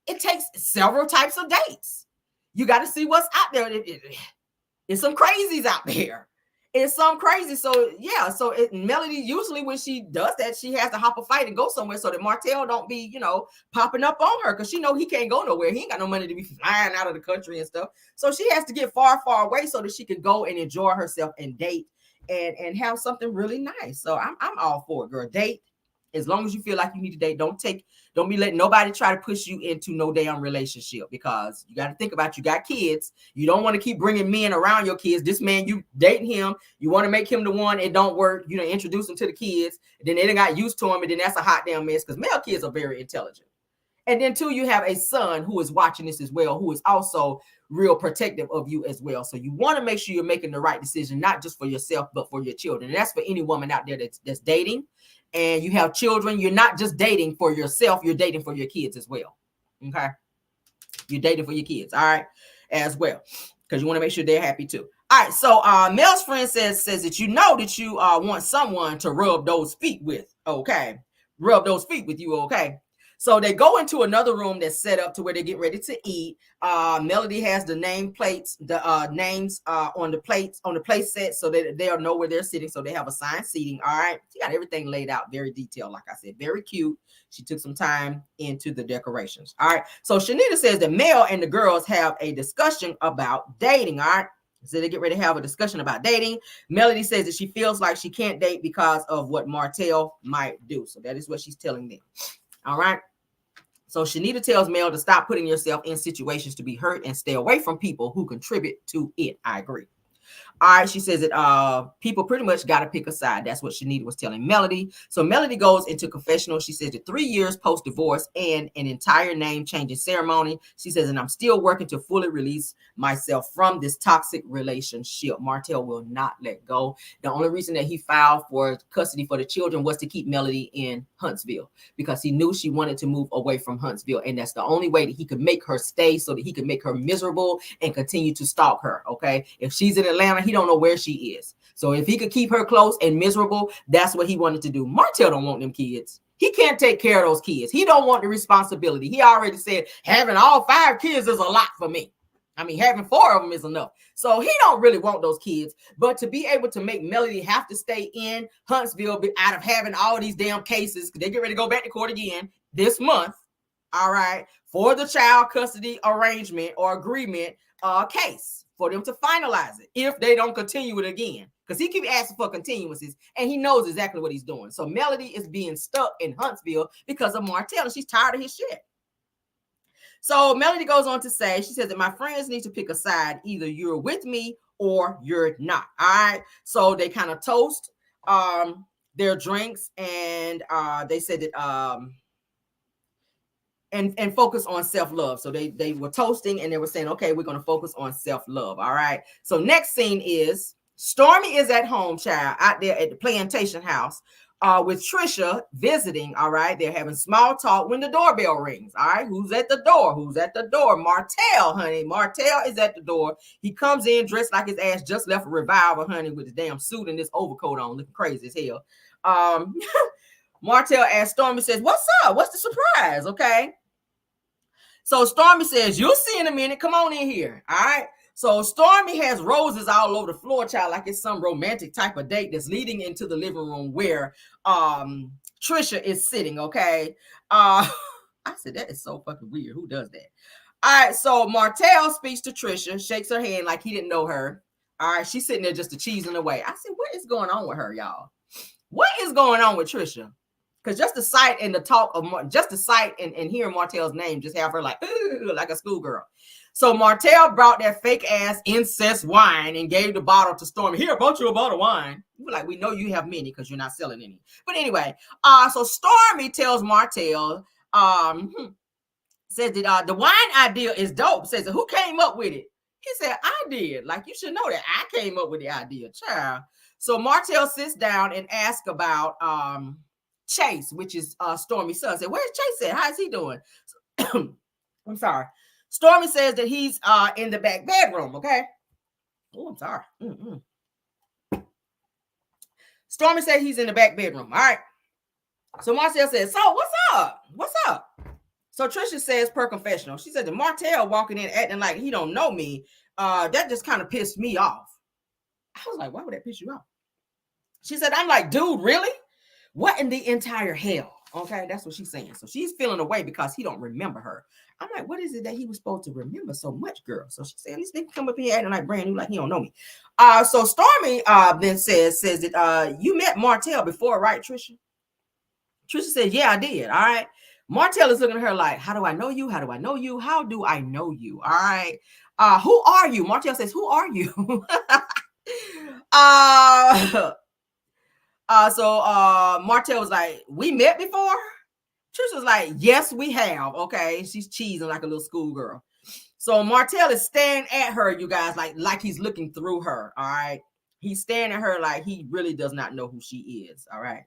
it takes several types of dates. You got to see what's out there. It's some crazies out there. It's some crazy. So yeah, Melody, usually when she does that, she has to hop a fight and go somewhere so that Martel don't be, popping up on her, because she know he can't go nowhere. He ain't got no money to be flying out of the country and stuff. So she has to get far, far away so that she can go and enjoy herself and date and have something really nice. So I'm all for it, girl. Date. As long as you feel like you need to date, don't be letting nobody try to push you into no damn relationship, because you got to think about, you got kids. You don't want to keep bringing men around your kids. This man, you dating him, you want to make him the one, it don't work. Introduce him to the kids, then they done got used to him, and then that's a hot damn mess, because male kids are very intelligent. And then two, you have a son who is watching this as well, who is also real protective of you as well. So you want to make sure you're making the right decision, not just for yourself, but for your children. And that's for any woman out there that's dating and you have children. You're not just dating for yourself, you're dating for your kids as well. Okay. You're dating for your kids. All right. As well. Because you want to make sure they're happy too. All right. So Mel's friend says that you want someone to rub those feet with. Okay. Rub those feet with you. Okay. So they go into another room that's set up to where they get ready to eat. Melody has the name plates, the names on the plate set, so that they'll know where they're sitting. So they have assigned seating. All right. She got everything laid out very detailed. Like I said, very cute. She took some time into the decorations. All right. So Shanita says that Mel and the girls have a discussion about dating. All right. So they get ready to have a discussion about dating. Melody says that she feels like she can't date because of what Martel might do. So that is what she's telling them. All right. So Shanita tells Mel to stop putting yourself in situations to be hurt and stay away from people who contribute to it. I agree. All right, she says that people pretty much got to pick a side. That's what Shanita was telling Melody. So Melody goes into confessional. She says that 3 years post-divorce and an entire name-changing ceremony. She says, and I'm still working to fully release myself from this toxic relationship. Martel will not let go. The only reason that he filed for custody for the children was to keep Melody in Huntsville, because he knew she wanted to move away from Huntsville, and that's the only way that he could make her stay, so that he could make her miserable and continue to stalk her. Okay, if she's in Atlanta, he don't know where she is. So if he could keep her close and miserable, that's what he wanted to do. Martel don't want them kids. He can't take care of those kids. He don't want the responsibility. He already said having all 5 kids is a lot for me. I mean, having 4 of them is enough. So he don't really want those kids. But to be able to make Melody have to stay in Huntsville out of having all these damn cases, they get ready to go back to court again this month. All right, for the child custody arrangement or agreement case, for them to finalize it if they don't continue it again, because he keeps asking for continuances and he knows exactly what he's doing. So Melody is being stuck in Huntsville because of Martel, and she's tired of his shit. So Melody goes on to say, she says that my friends need to pick a side. Either you're with me or you're not. All right. So they kind of toast their drinks, and they said that and focus on self-love. So they were toasting and they were saying, okay, we're going to focus on self-love. All right. So next scene is Stormy is at home, child, out there at the plantation house with Trisha visiting. All right. They're having small talk when the doorbell rings. All right. Who's at the door? Who's at the door? Martel, honey. Martel is at the door. He comes in dressed like his ass just left a revival, honey, with his damn suit and this overcoat on, looking crazy as hell. Martel asks Stormy, says, what's up? What's the surprise? Okay. So Stormy says, you'll see in a minute. Come on in here. All right. So Stormy has roses all over the floor, child, like it's some romantic type of date that's leading into the living room where Trisha is sitting. Okay. I said, that is so fucking weird. Who does that? All right. So Martel speaks to Trisha, shakes her hand like he didn't know her. All right. She's sitting there just cheesing away. I said, what is going on with her, y'all? What is going on with Trisha? Because just the sight and the talk of just the sight and hearing Martel's name just have her like a schoolgirl. So Martel brought that fake ass incest wine and gave the bottle to Stormy. Here, I bought you a bottle of wine. You were like, we know you have many because you're not selling any. But anyway, so Stormy tells Martel, says that the wine idea is dope. Says, who came up with it? He said, I did. Like, you should know that I came up with the idea, child. So Martel sits down and asks about Chase, which is Stormy's son. Said, where's Chase at? How's he doing? I'm sorry. Stormy says that he's in the back bedroom, okay? Oh, I'm sorry. Stormy said he's in the back bedroom. All right. So Martel says, so what's up? What's up? So Trisha says per confessional, she said that Martel walking in acting like he don't know me, that just kind of pissed me off. I was like, why would that piss you off? She said, I'm like, dude, really? What in the entire hell? Okay, that's what she's saying. So she's feeling away because he don't remember her. I'm like, what is it that he was supposed to remember so much, girl? So she said, this nigga come up here acting like brand new, like he don't know me. So Stormy then says that you met Martel before, right, Trisha? Trisha said, yeah, I did. All right. Martel is looking at her like, how do I know you? How do I know you? How do I know you? All right. Who are you? Martel says, who are you? So Martel was like, we met before? Trisha was like, yes, we have. Okay. She's cheesing like a little schoolgirl. So Martel is staring at her, you guys, like he's looking through her. All right. He's staring at her like he really does not know who she is. All right.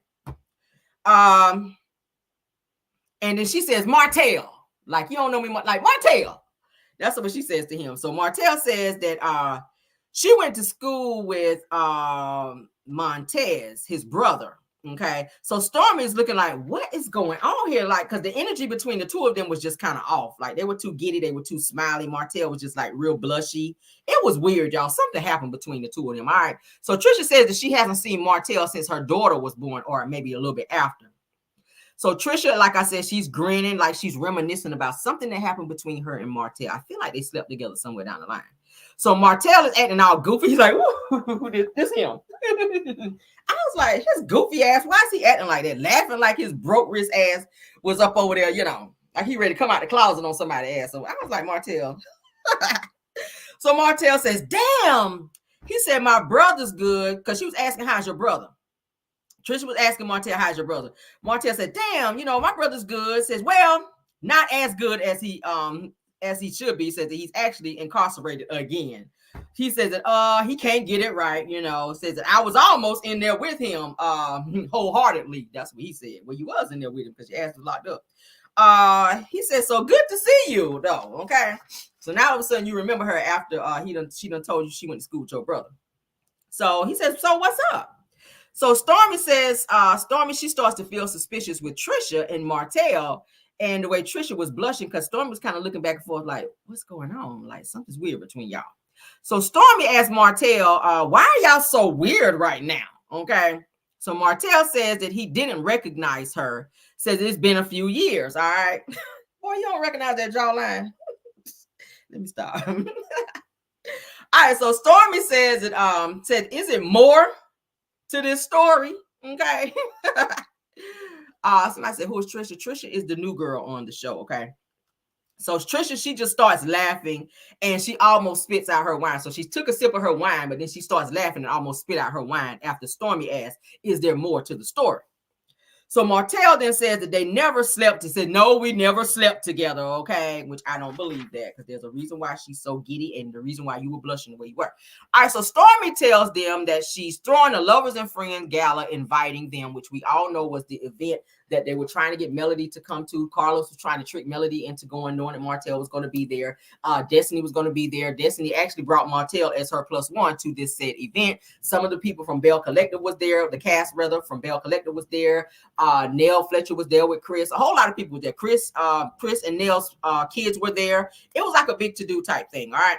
And then she says, Martel, like, you don't know me, like Martel. That's what she says to him. So Martel says that she went to school with Montez, his brother. Okay. So Stormy is looking like, what is going on here? Like, because the energy between the two of them was just kind of off. Like, they were too giddy. They were too smiley. Martel was just like real blushy. It was weird, y'all. Something happened between the two of them. All right. So Trisha says that she hasn't seen Martel since her daughter was born, or maybe a little bit after. So Trisha, like I said, she's grinning, like she's reminiscing about something that happened between her and Martel. I feel like they slept together somewhere down the line. So Martel is acting all goofy. He's like, this him. I was like, his goofy ass, why is he acting like that? Laughing like his broke wrist ass was up over there, you know, like he ready to come out the closet on somebody's ass. So I was like, Martel. So Martel says, damn. He said, my brother's good, because she was asking, how's your brother? Trisha was asking Martel, how's your brother? Martel said, damn, you know, my brother's good. Says, well, not as good as he should be. Says that he's actually incarcerated again. He says that he can't get it right, you know. Says that I was almost in there with him wholeheartedly. That's what he said. Well, you was in there with him because your ass was locked up. He said, so good to see you, though. Okay. So now all of a sudden you remember her after she done told you she went to school with your brother. So he says, so what's up? So Stormy says, she starts to feel suspicious with Trisha and Martel, and the way Trisha was blushing, because Stormy was kind of looking back and forth like, what's going on? Like, something's weird between y'all. So Stormy asked Martel, why are y'all so weird right now? Okay. So Martel says that he didn't recognize her, says it's been a few years. All right. Boy, you don't recognize that jawline. Let me stop. All right. So Stormy says that, is it more to this story? Okay. Somebody said, who is Trisha? Trisha is the new girl on the show. Okay. So Trisha, she just starts laughing and she almost spits out her wine. So she took a sip of her wine, but then she starts laughing and almost spit out her wine after Stormy asked, is there more to the story? So Martel then says that they never slept. He said, no, we never slept together, okay? Which I don't believe that, because there's a reason why she's so giddy and the reason why you were blushing the way you were. All right, so Stormy tells them that she's throwing a Lovers and Friends gala, inviting them, which we all know was the event that they were trying to get Melody to come to. Carlos was trying to trick Melody into going, knowing that Martel was going to be there. Destiny was going to be there. Destiny actually brought Martel as her +1 to this said event. Some of the people from Bell Collective was there. The cast, rather, from Bell Collective was there. Nell Fletcher was there with Chris. A whole lot of people were there. Chris and Nell's kids were there. It was like a big to-do type thing, all right?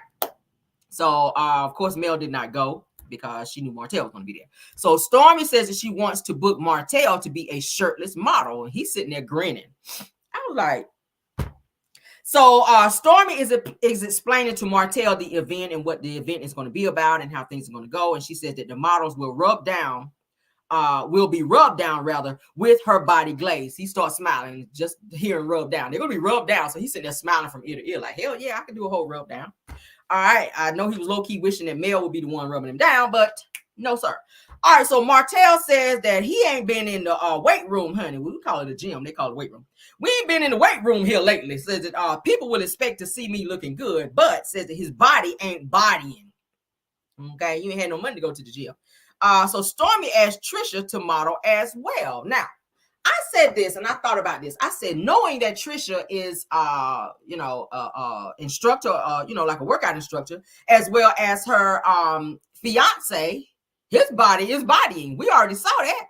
So, of course, Mel did not go, because she knew Martel was going to be there. So Stormy says that she wants to book Martel to be a shirtless model, and he's sitting there grinning. I was like, so Stormy is explaining to Martel the event and what the event is going to be about and how things are going to go. And she says that the models will be rubbed down rather with her body glaze. He starts smiling, just hearing rub down. They're going to be rubbed down. So he's sitting there smiling from ear to ear like, hell yeah, I can do a whole rub down. All right. I know he was low-key wishing that Mel would be the one rubbing him down, but no, sir. All right. So Martel says that he ain't been in the weight room, honey. We call it a gym. They call it weight room. We ain't been in the weight room here lately. Says that people will expect to see me looking good, but says that his body ain't bodying. Okay. You ain't had no money to go to the gym. So Stormy asked Trisha to model as well. Now, I said this and I thought about this. I said, knowing that Trisha is, instructor, like a workout instructor, as well as her fiance, his body is bodying. We already saw that.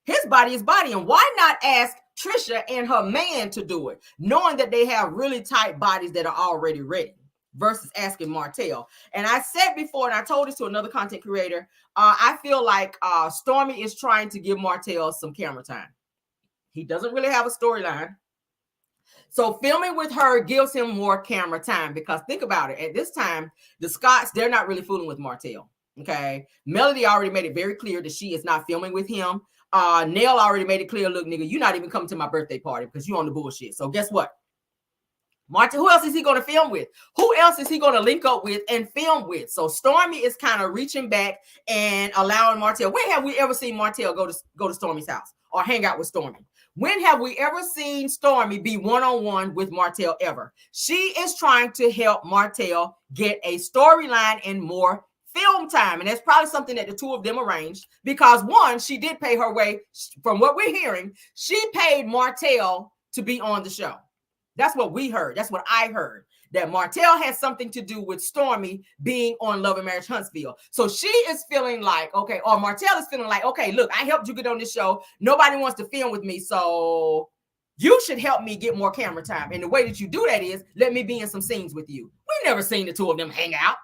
His body is bodying. Why not ask Trisha and her man to do it, knowing that they have really tight bodies that are already ready, versus asking Martel? And I said before, and I told this to another content creator, I feel like Stormy is trying to give Martel some camera time. He doesn't really have a storyline. So filming with her gives him more camera time, because think about it. At this time, the Scotts, they're not really fooling with Martel. Okay. Melody already made it very clear that she is not filming with him. Nell already made it clear, look, nigga, you're not even coming to my birthday party because you on the bullshit. So guess what? Martel, who else is he going to film with? Who else is he going to link up with and film with? So Stormy is kind of reaching back and allowing Martel. When have we ever seen Martel go to Stormy's house or hang out with Stormy? When have we ever seen Stormy be one-on-one with Martel ever? She is trying to help Martel get a storyline and more film time. And that's probably something that the two of them arranged, because one, she did pay her way. From what we're hearing, she paid Martel to be on the show. That's what we heard. That's what I heard, that Martel has something to do with Stormy being on Love and Marriage Huntsville. So she is feeling like, okay, or Martel is feeling like, okay, look, I helped you get on this show. Nobody wants to film with me. So you should help me get more camera time. And the way that you do that is let me be in some scenes with you. We never seen the two of them hang out.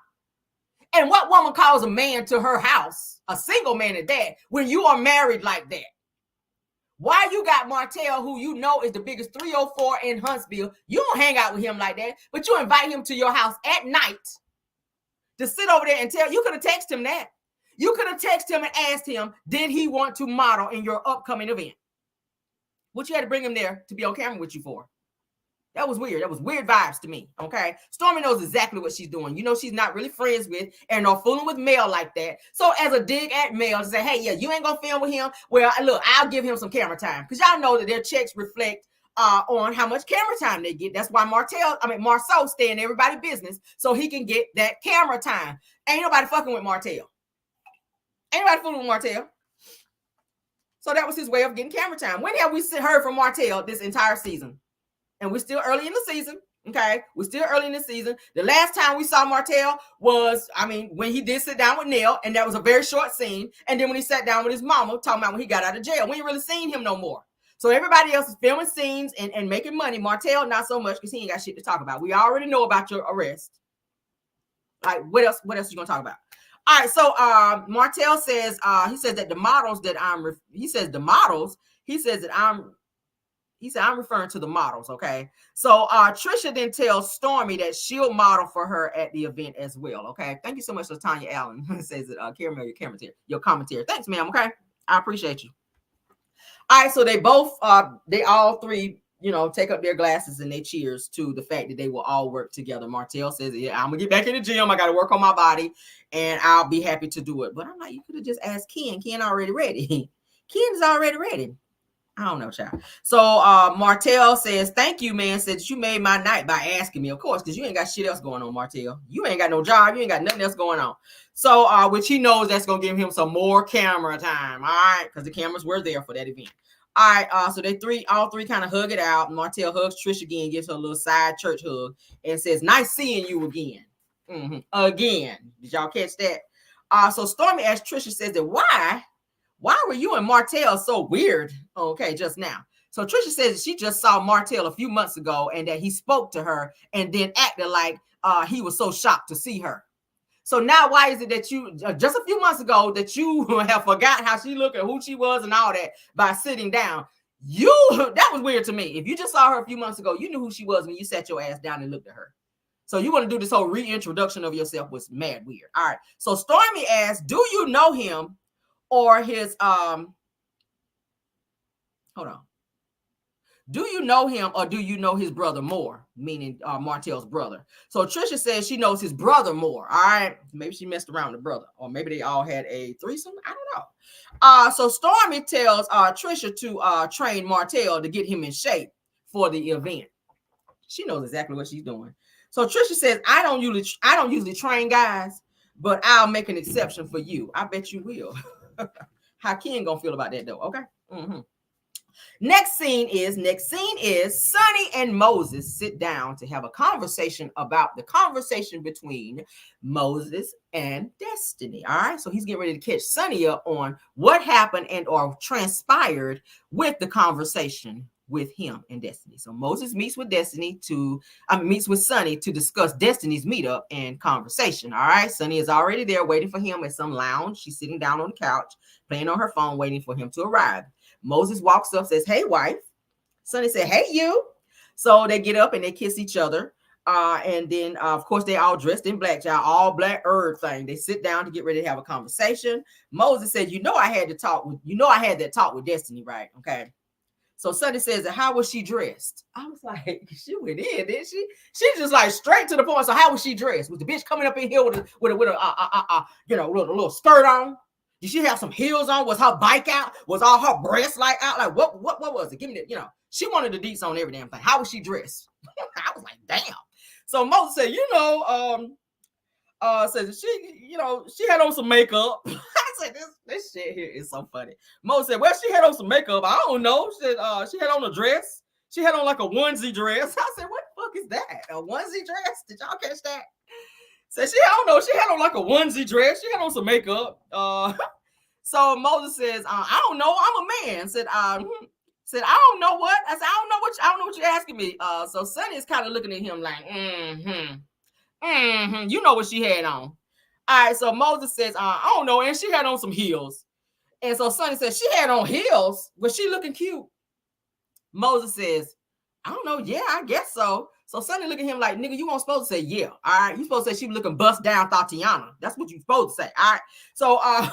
And what woman calls a man to her house, a single man at that, when you are married like that? Why you got Martel, who you know is the biggest 304 in Huntsville? You don't hang out with him like that, but you invite him to your house at night to sit over there and tell. You could have texted him that. You could have texted him and asked him, did he want to model in your upcoming event? What you had to bring him there to be on camera with you for? That was weird. That was weird vibes to me. Okay. Stormy knows exactly what she's doing. You know, she's not really friends with and or fooling with Mel like that. So as a dig at Mel to say, hey, yeah, you ain't gonna film with him. Well, look, I'll give him some camera time, because y'all know that their checks reflect on how much camera time they get. That's why Marceau stay in everybody's business so he can get that camera time. Ain't nobody fucking with Martel. Ain't nobody fooling with Martel. So that was his way of getting camera time. When have we heard from Martel this entire season? And we're still early in the season. Okay. We're still early in the season. The last time we saw Martel was, when he did sit down with Nell, and that was a very short scene. And then when he sat down with his mama, talking about when he got out of jail, we ain't really seen him no more. So everybody else is filming scenes and making money. Martel, not so much, because he ain't got shit to talk about. We already know about your arrest. Like, what else you gonna talk about? All right. So Martel says, he says that he said, I'm referring to the models, okay? So Trisha then tells Stormy that she'll model for her at the event as well, okay? Thank you so much, Tanya Allen. Says that, Caramel, your commentary. Thanks, ma'am, okay? I appreciate you. All right, so they all three, take up their glasses and they cheers to the fact that they will all work together. Martel says, yeah, I'm going to get back in the gym. I got to work on my body, and I'll be happy to do it. But I'm like, you could have just asked Ken. Ken already ready. Ken is already ready. I don't know, child. So Martel says, thank you, man. Said you made my night by asking me. Of course, because you ain't got shit else going on, Martel. You ain't got no job. You ain't got nothing else going on. So which he knows that's going to give him some more camera time. All right. Because the cameras were there for that event. All right. So all three kind of hug it out. Martel hugs Trish again, gives her a little side church hug, and says, nice seeing you again. Again. Did y'all catch that? So Stormy asked Trisha, says that why were you and Martel so weird? Okay, just now. So Trisha says she just saw Martel a few months ago, and that he spoke to her and then acted like he was so shocked to see her. So now why is it that you, just a few months ago, that you have forgot how she looked and who she was and all that by sitting down? That was weird to me. If you just saw her a few months ago, you knew who she was when you sat your ass down and looked at her. So you want to do this whole reintroduction of yourself was mad weird. All right. So Stormy asked, do you know him? Or his hold on. Do you know him or do you know his brother more? Meaning Martel's brother. So Trisha says she knows his brother more. All right. Maybe she messed around with the brother, or maybe they all had a threesome. I don't know. So Stormy tells Trisha to train Martel to get him in shape for the event. She knows exactly what she's doing. So Trisha says, I don't usually train guys, but I'll make an exception for you. I bet you will. How Ken gonna feel about that though? Okay. Mm-hmm. Next scene is Sonny and Moses sit down to have a conversation about the conversation between Moses and Destiny. All right. So he's getting ready to catch Sonny up on what happened and or transpired with the conversation with him and Destiny. So Moses meets with meets with Sonny to discuss Destiny's meetup and conversation. All right. Sonny is already there waiting for him at some lounge. She's sitting down on the couch, playing on her phone, waiting for him to arrive. Moses walks up, says, hey, wife. Sonny said, hey, you. So they get up and they kiss each other. And then, of course, they all dressed in black, y'all, all black thing. They sit down to get ready to have a conversation. Moses said, I had that talk with Destiny, right? Okay. So Sonny says, how was she dressed? I was like, she went in, didn't she? She's just like straight to the point. So how was she dressed? Was the bitch coming up in here with a little skirt on? Did she have some heels on? Was her bike out? Was all her breasts out? Like what was it? Give me that, She wanted the deets on every damn thing. How was she dressed? I was like, damn. So Moses said, says she had on some makeup. I said, this shit here is so funny. Moses said, well, she had on some makeup. I don't know. She said, she had on a dress. She had on like a onesie dress. I said, what the fuck is that? A onesie dress? Did y'all catch that? Said she had on like a onesie dress. She had on some makeup. So Moses says, I don't know. I'm a man. Said, I don't know what. I said, I don't know what you're asking me. So Sonny is kind of looking at him like, you know what she had on. All right. So Moses says, I don't know. And she had on some heels. And so Sonny says, she had on heels. Was she looking cute? Moses says, I don't know. Yeah, I guess so. So Sonny look at him like, nigga, you weren't supposed to say yeah. All right. You supposed to say she was looking bust down Tatiana. That's what you supposed to say. All right. So I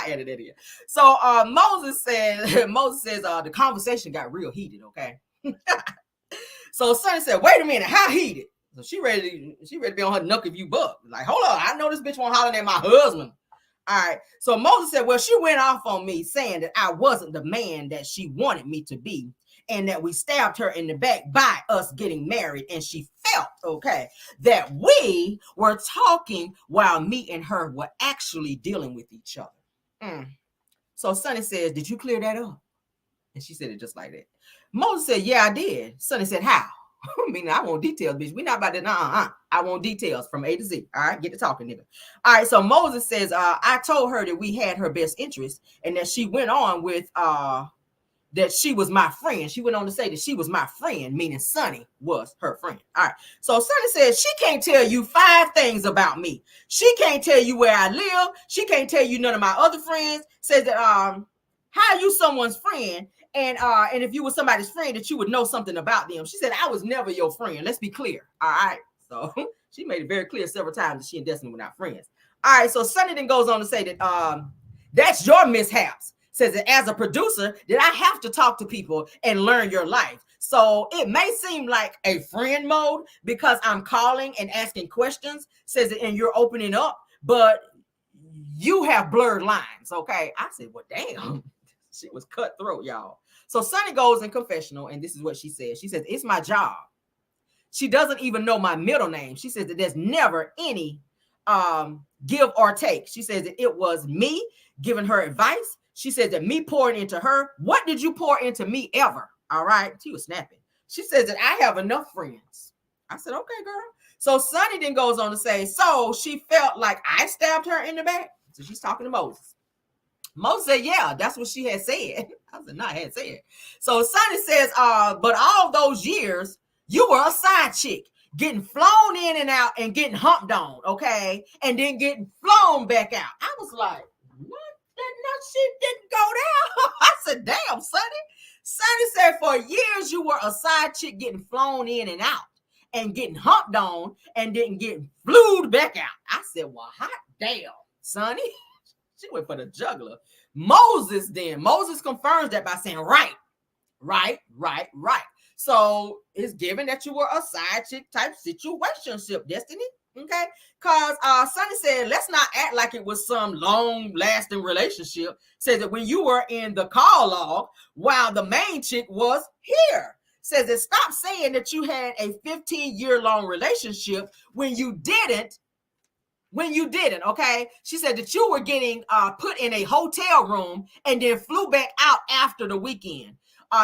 added it in. So Moses says the conversation got real heated. Okay. So Sonny said, wait a minute, how heated? So she ready to be on her knuck if you buck. Like, hold on, I know this bitch won't holler at my husband. All right. So Moses said, well, she went off on me saying that I wasn't the man that she wanted me to be, and that we stabbed her in the back by us getting married. And she felt, okay, that we were talking while me and her were actually dealing with each other. So Sonny says, did you clear that up? And she said it just like that. Moses said, yeah, I did. Sonny said, how? I mean, I want details, bitch. We not about that. I want details from A to Z. All right, get to talking, nigga. All right, so Moses says, I told her that we had her best interest and that she went on with that she was my friend. She went on to say that she was my friend, meaning Sonny was her friend. All right. So Sonny says she can't tell you 5 things about me. She can't tell you where I live. She can't tell you none of my other friends. Says that how you someone's friend, and if you were somebody's friend that you would know something about them. She said I was never your friend. Let's be clear. All right. So she made it very clear several times that she and Destiny were not friends. All right. So Sonny then goes on to say that that's your mishaps. Says that as a producer, that I have to talk to people and learn your life. So it may seem like a friend mode because I'm calling and asking questions, says that, and you're opening up, but you have blurred lines. Okay. I said, well, damn, she was cutthroat, y'all. So Sonny goes in confessional, and this is what she says. She says, it's my job. She doesn't even know my middle name. She says that there's never any give or take. She says that it was me giving her advice. She said that me pouring into her. What did you pour into me ever? All right. She was snapping. She says that I have enough friends. I said, okay, girl. So Sonny then goes on to say, so she felt like I stabbed her in the back. So she's talking to Moses. Moses said, yeah, that's what she had said. I said, no, I had said. So Sonny says, but all those years, you were a side chick, getting flown in and out and getting humped on, okay? And then getting flown back out. I was like, what? That shit didn't go down. I said, damn, Sonny. Sonny said, for years, you were a side chick getting flown in and out and getting humped on and didn't get flued back out. I said, well, hot damn, Sonny. She went for the juggler. Moses confirms that by saying, right. So it's given that you were a side chick type situationship, Destiny. Okay, because Sonny said, let's not act like it was some long-lasting relationship. Says that when you were in the call log while the main chick was here. Says that stop saying that you had a 15-year-long relationship when you didn't. Okay? She said that you were getting put in a hotel room and then flew back out after the weekend.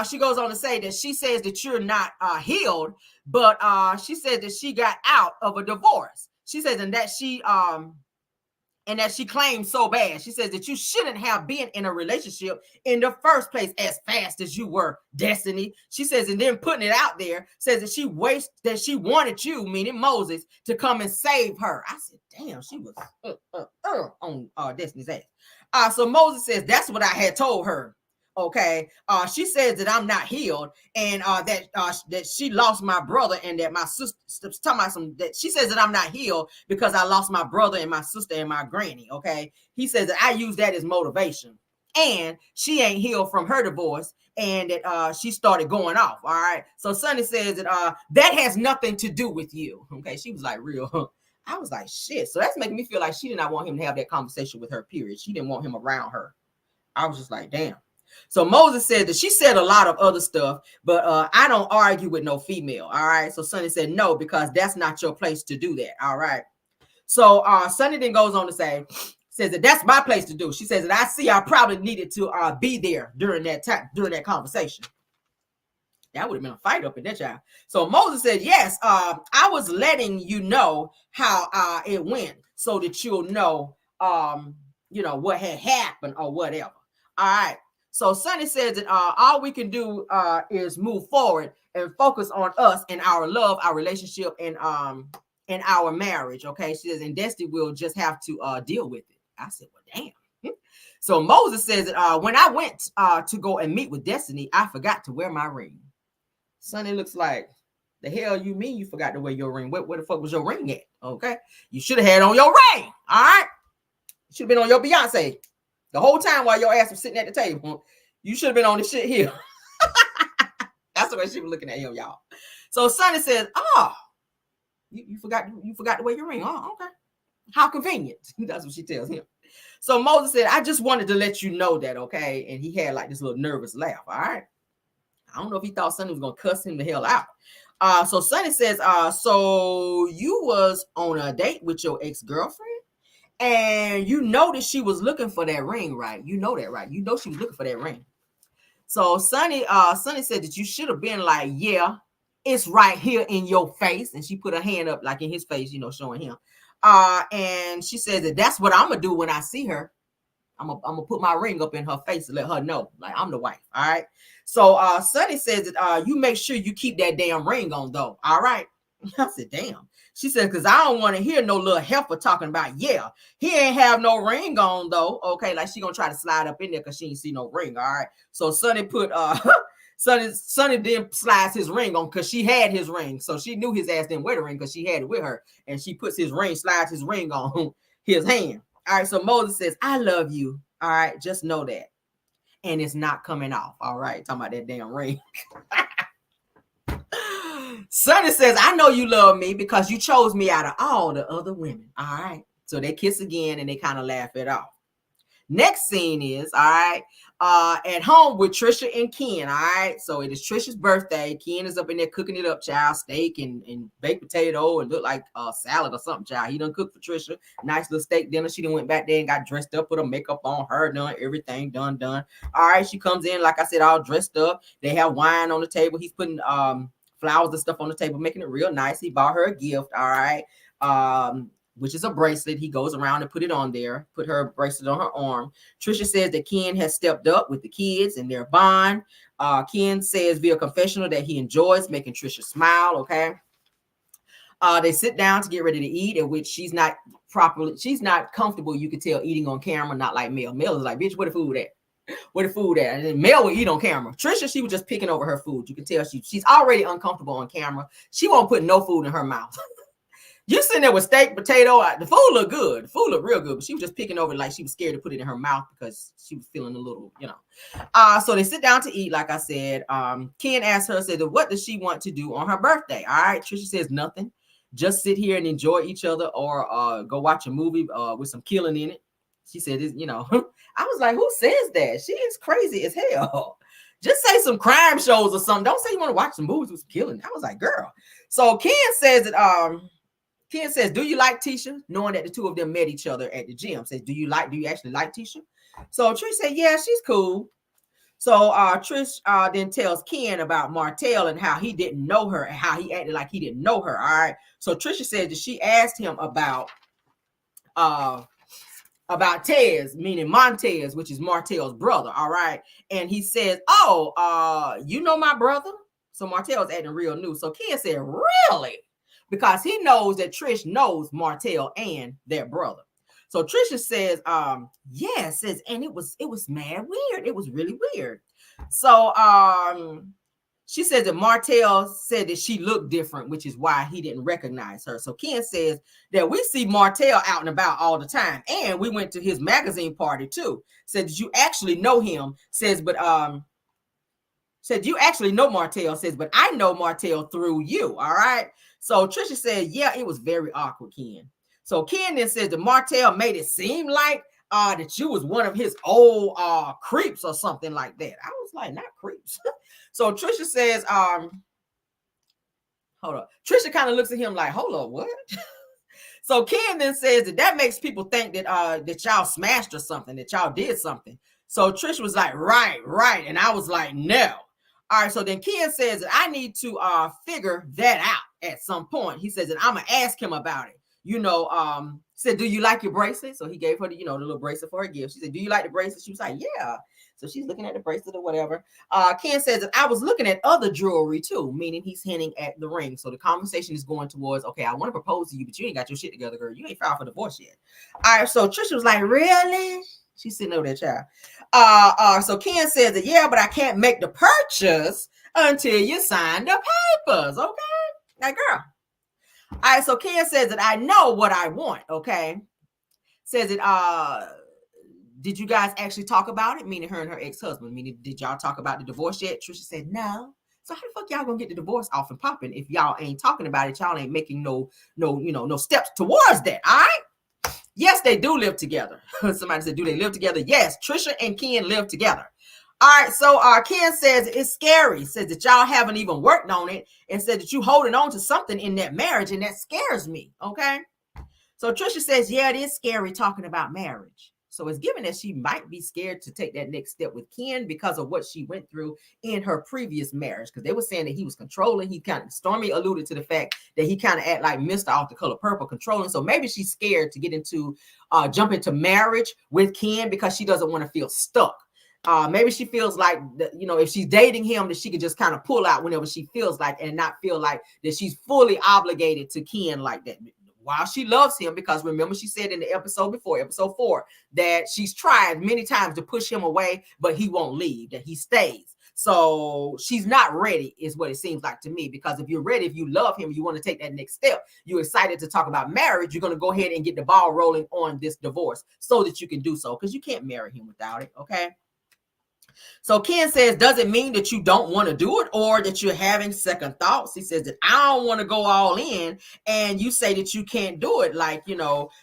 She goes on to say that she says that you're not healed, but she said that she got out of a divorce. She says and that she claims so bad. She says that you shouldn't have been in a relationship in the first place as fast as you were, Destiny. She says, and then putting it out there, says that she wanted you, meaning Moses, to come and save her. I said, damn, she was on Destiny's ass. So Moses says, that's what I had told her. Okay. She says that I'm not healed and that she lost my brother and that my sister talking about that she says that I'm not healed because I lost my brother and my sister and my granny. Okay. He says that I use that as motivation and she ain't healed from her divorce and that she started going off. All right. So Sonny says that that has nothing to do with you. Okay. She was like real. I was like, shit. So that's making me feel like she did not want him to have that conversation with her, period. She didn't want him around her. I was just like, damn. So Moses said that she said a lot of other stuff, but I don't argue with no female. All right. So Sonny said no, because that's not your place to do that. All right. So Sonny then goes on to say, says that that's my place to do. She says that I see I probably needed to be there during that time, during that conversation. That would have been a fight up in that child. So Moses said, yes, I was letting you know how it went so that you'll know, what had happened or whatever. All right. So Sonny says that all we can do is move forward and focus on us and our love, our relationship, and our marriage. Okay, she says, and Destiny will just have to deal with it. I said, well, damn. So Moses says that when I went to go and meet with Destiny, I forgot to wear my ring. Sonny looks like, the hell you mean you forgot to wear your ring? Where the fuck was your ring at? Okay, you should have had on your ring. All right, you should have been on your Beyonce. The whole time while your ass was sitting at the table, you should have been on this shit here. That's the way she was looking at him, y'all. So Sonny says, oh, you forgot to wear your ring. Oh, okay. How convenient. That's what she tells him. So Moses said, I just wanted to let you know that, okay? And he had like this little nervous laugh, all right? I don't know if he thought Sonny was going to cuss him the hell out. So Sonny says, so you was on a date with your ex-girlfriend? And you know that she was looking for that ring, right? You know that, right? You know she was looking for that ring. So Sonny said that you should have been like, yeah, it's right here in your face. And she put her hand up like in his face, showing him. And she said that that's what I'm going to do when I see her. I'm gonna put my ring up in her face to let her know, like, I'm the wife. All right. So Sonny says that you make sure you keep that damn ring on, though. All right. I said, damn. She said, because I don't want to hear no little heifer talking about, yeah, he ain't have no ring on, though. Okay, like she gonna try to slide up in there because she ain't see no ring. All right. So Sonny put Sonny then slides his ring on because she had his ring. So she knew his ass didn't wear the ring because she had it with her. And she puts slides his ring on his hand. All right. So Moses says, I love you. All right. Just know that. And it's not coming off. All right. Talking about that damn ring. Sonny says, I know you love me because you chose me out of all the other women. All right. So they kiss again and they kind of laugh it off. Next scene is, all right, at home with Trisha and Ken. All right. So it is Trisha's birthday. Ken is up in there cooking it up, child. Steak and baked potato and look like a salad or something, child. He done cooked for Trisha. Nice little steak dinner. She done went back there and got dressed up, put her makeup on, her done, everything done. All right. She comes in, like I said, all dressed up. They have wine on the table. He's putting flowers and stuff on the table, making it real nice. He bought her a gift, all right, which is a bracelet. He goes around and put it on there, put her bracelet on her arm. Trisha says that Ken has stepped up with the kids and their bond. Ken says via confessional that he enjoys making Trisha smile, okay? They sit down to get ready to eat, at which she's not comfortable, you could tell, eating on camera, not like Mel. Mel is like, bitch, where the food at? Where the food at? And then Mel will eat on camera. Trisha, she was just picking over her food. You can tell she's already uncomfortable on camera. She won't put no food in her mouth. You sitting there with steak, potato. The food looked good. The food looked real good, but she was just picking over like she was scared to put it in her mouth because she was feeling a little, So they sit down to eat, like I said. Ken asked her, said, what does she want to do on her birthday? All right, Trisha says nothing. Just sit here and enjoy each other, or go watch a movie with some killing in it. She said, I was like, who says that? She is crazy as hell. Just say some crime shows or something. Don't say you want to watch some movies with some killing. I was like, girl. So Ken says that Ken says, do you like Tisha? Knowing that the two of them met each other at the gym. Says, do you actually like Tisha? So Trish said, yeah, she's cool. So Trish then tells Ken about Martel and how he didn't know her and how he acted like he didn't know her. All right. So Trisha said that she asked him about Tez, meaning Montez, which is Martel's brother. All right. And he says, oh, you know my brother? So Martel's acting real new. So Ken said, really? Because he knows that Trish knows Martel and their brother. So Trisha says, says, and it was mad weird. It was really weird. So she says that Martel said that she looked different, which is why he didn't recognize her. So Ken says that we see Martel out and about all the time. And we went to his magazine party too. Said, did you actually know him? Says, but said, you actually know Martel. Says, but I know Martel through you. All right. So Trisha said, yeah, it was very awkward, Ken. So Ken then says that Martel made it seem like that you was one of his old creeps or something like that. I was like, not creeps. So Trisha says, hold up. Trisha kind of looks at him like, hold up, what? So Ken then says that makes people think that that y'all smashed or something, that y'all did something. So Trisha was like, right. And I was like, no. All right, so then Ken says that I need to figure that out at some point. He says that I'm going to ask him about it. Said, do you like your bracelet? So he gave her the little bracelet for her gift. She said, do you like the bracelet? She was like, yeah. So she's looking at the bracelet or whatever. Ken says that I was looking at other jewelry too, meaning he's hinting at the ring. So the conversation is going towards, okay, I want to propose to you, but you ain't got your shit together, girl. You ain't filed for divorce yet. All right, so Trisha was like, really? She's sitting over there, child. So Ken says that, yeah, but I can't make the purchase until you sign the papers, okay? Like, girl. All right, so Ken says that I know what I want, okay? Says that, did you guys actually talk about it? Meaning her and her ex-husband. Meaning, did y'all talk about the divorce yet? Trisha said, no. So how the fuck y'all gonna get the divorce off and popping if y'all ain't talking about it? Y'all ain't making no steps towards that, all right? Yes, they do live together. Somebody said, do they live together? Yes, Trisha and Ken live together. All right, so Ken says it's scary, says that y'all haven't even worked on it, and said that you holding on to something in that marriage, and that scares me, okay? So Trisha says, yeah, it is scary talking about marriage. So it's given that she might be scared to take that next step with Ken because of what she went through in her previous marriage, because they were saying that he was controlling. Stormy alluded to the fact that he kind of act like Mr. Off the Color Purple, controlling. So maybe she's scared to get into, jump into marriage with Ken because she doesn't want to feel stuck. Maybe she feels like, if she's dating him, that she could just kind of pull out whenever she feels like, and not feel like that she's fully obligated to Ken like that. While she loves him, because remember she said in the episode before, episode 4, that she's tried many times to push him away, but he won't leave, that he stays. So she's not ready, is what it seems like to me, because if you're ready, if you love him, you want to take that next step, you're excited to talk about marriage, you're going to go ahead and get the ball rolling on this divorce so that you can do so, because you can't marry him without it, okay? So Ken says, does it mean that you don't want to do it or that you're having second thoughts? He says that I don't want to go all in, and you say that you can't do it. Like,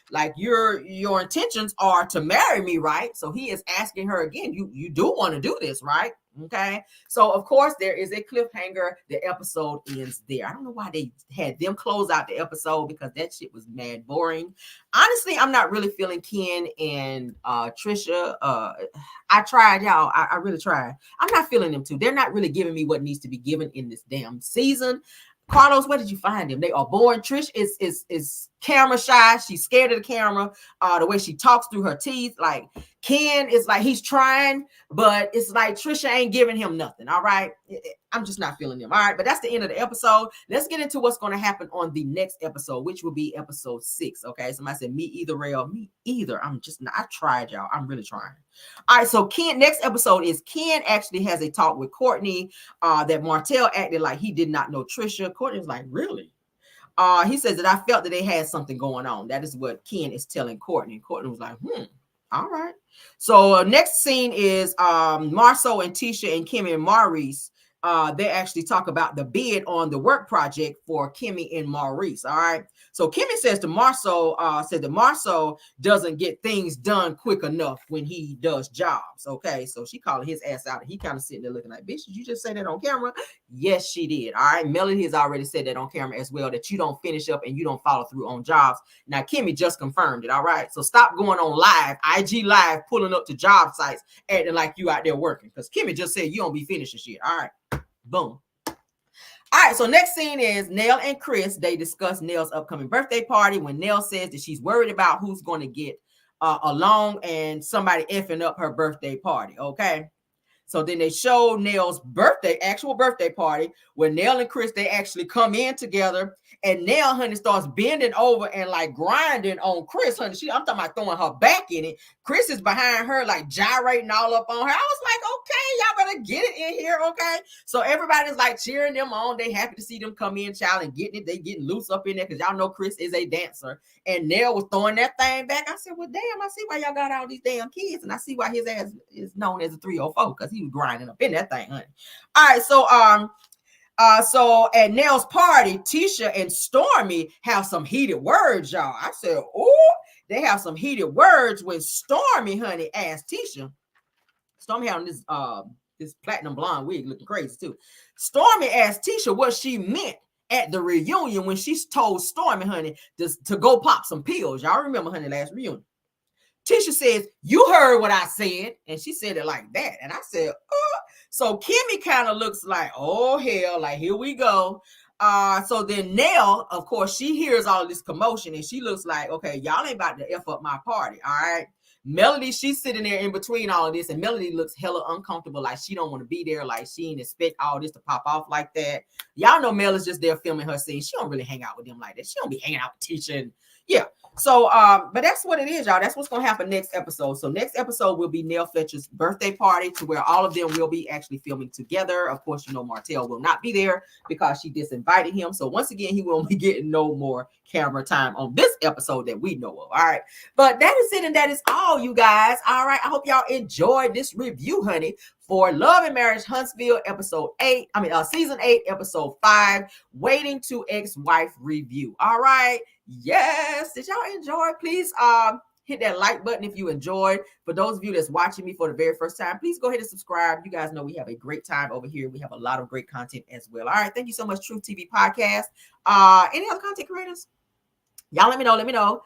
like your intentions are to marry me, right? So he is asking her again, you do want to do this, right? Okay. So of course there is a cliffhanger. The episode ends there. I don't know why they had them close out the episode, because that shit was mad boring. Honestly, I'm not really feeling Ken and Trisha. I tried, y'all. I really tried. I'm not feeling them too. They're not really giving me what needs to be given in this damn season. Carlos, where did you find them? They are boring. Trish is camera shy. She's scared of the camera. The way she talks through her teeth. Like Ken is like, he's trying, but it's like Trisha ain't giving him nothing. All right. I'm just not feeling them. All right. But that's the end of the episode. Let's get into what's going to happen on the next episode, which will be episode 6. Okay. Somebody said, me either, Rail. Me either. I'm just not. I tried, y'all. I'm really trying. All right. So next episode is Ken actually has a talk with Courtney that Martel acted like he did not know Trisha. Courtney was like, really? he says that I felt that they had something going on. That is what Ken is telling Courtney. Courtney was like, all right. So next scene is Marceau and Tisha and Kimmy and Maurice. They actually talk about the bid on the work project for Kimmy and Maurice. All right. So Kimmy says to Marceau, said that Marceau doesn't get things done quick enough when he does jobs. Okay. So she calling his ass out. He kind of sitting there looking like, bitch, did you just say that on camera? Yes, she did. All right. Melody has already said that on camera as well, that you don't finish up and you don't follow through on jobs. Now, Kimmy just confirmed it. All right. So stop going on live, IG live, pulling up to job sites, acting like you out there working. Because Kimmy just said you don't be finishing shit. All right. Boom. All right, so next scene is Nell and Chris. They discuss Nell's upcoming birthday party when Nell says that she's worried about who's going to get along and somebody effing up her birthday party, okay? So then they show Nell's actual birthday party, where Nell and Chris, they actually come in together, and Nell, honey, starts bending over and like grinding on Chris, honey. I'm talking about throwing her back in it. Chris is behind her, like gyrating all up on her. I was like, okay, y'all better get it in here, okay? So everybody's like cheering them on. They happy to see them come in, child, and getting it. They getting loose up in there because y'all know Chris is a dancer. And Nell was throwing that thing back. I said, well, damn, I see why y'all got all these damn kids, and I see why his ass is known as a 304, because he was grinding up in that thing, honey. All right, so at Nell's party, Tisha and Stormy have some heated words, y'all. I said, oh, they have some heated words when Stormy, honey, asked Tisha. Stormy having this platinum blonde wig looking crazy too. Stormy asked Tisha what she meant at the reunion when she told Stormy, honey, to go pop some pills. Y'all remember, honey, last reunion. Tisha says, you heard what I said. And she said it like that. And I said, oh. So Kimmy kind of looks like, oh, hell, like, here we go. So then Nell, of course, she hears all this commotion and she looks like, okay, y'all ain't about to F up my party, all right? Melody, she's sitting there in between all of this, and Melody looks hella uncomfortable, like she don't want to be there, like she didn't expect all this to pop off like that. Y'all know Mel is just there filming her scene. She don't really hang out with them like that. She don't be hanging out with Tisha. And yeah. So, but that's what it is, y'all. That's what's going to happen next episode. So next episode will be Nell Fletcher's birthday party, to where all of them will be actually filming together. Of course, you know, Martel will not be there because she disinvited him. So once again, he won't be getting no more camera time on this episode that we know of. All right. But that is it. And that is all, you guys. All right. I hope y'all enjoyed this review, honey, for Love and Marriage Huntsville season 8, episode 5, Waiting to Ex-Wife review. All right. Yes. Did y'all enjoy? Please hit that like button if you enjoyed. For those of you that's watching me for the very first time, please go ahead and subscribe. You guys know we have a great time over here. We have a lot of great content as well. All right. Thank you so much, Truth TV Podcast. Any other content creators? Y'all let me know.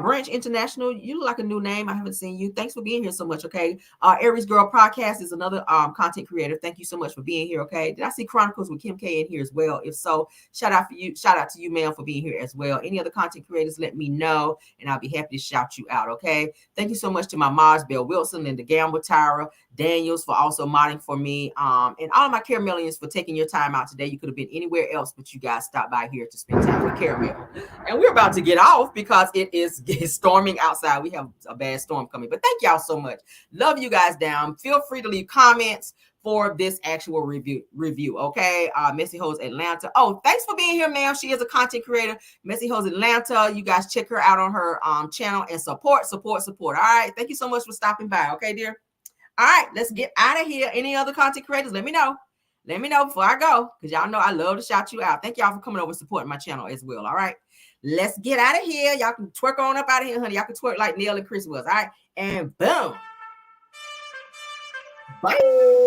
Branch International, you look like a new name. I haven't seen you. Thanks for being here so much, okay? Aries Girl Podcast is another content creator. Thank you so much for being here, okay? Did I see Chronicles with Kim K in here as well? If so, shout out to you, ma'am, for being here as well. Any other content creators, let me know, and I'll be happy to shout you out, okay? Thank you so much to my mods, Belle Wilson, Linda Gamble, Tyra Daniels, for also modding for me, and all of my Caramelians for taking your time out today. You could have been anywhere else, but you guys stopped by here to spend time with Caramel. And we're about to get off because it's storming outside. We have a bad storm coming, but thank y'all so much. Love you guys down. Feel free to leave comments for this actual review, okay? Messy Hoes Atlanta. Oh, thanks for being here, ma'am. She is a content creator. Messy Hoes Atlanta. You guys check her out on her channel and support. All right. Thank you so much for stopping by. Okay, dear. All right, let's get out of here. Any other content creators? Let me know. Let me know before I go, because y'all know I love to shout you out. Thank y'all for coming over and supporting my channel as well. All right, let's get out of here. Y'all can twerk on up out of here, honey. Y'all can twerk like Neil and Chris was. All right, and boom. Bye.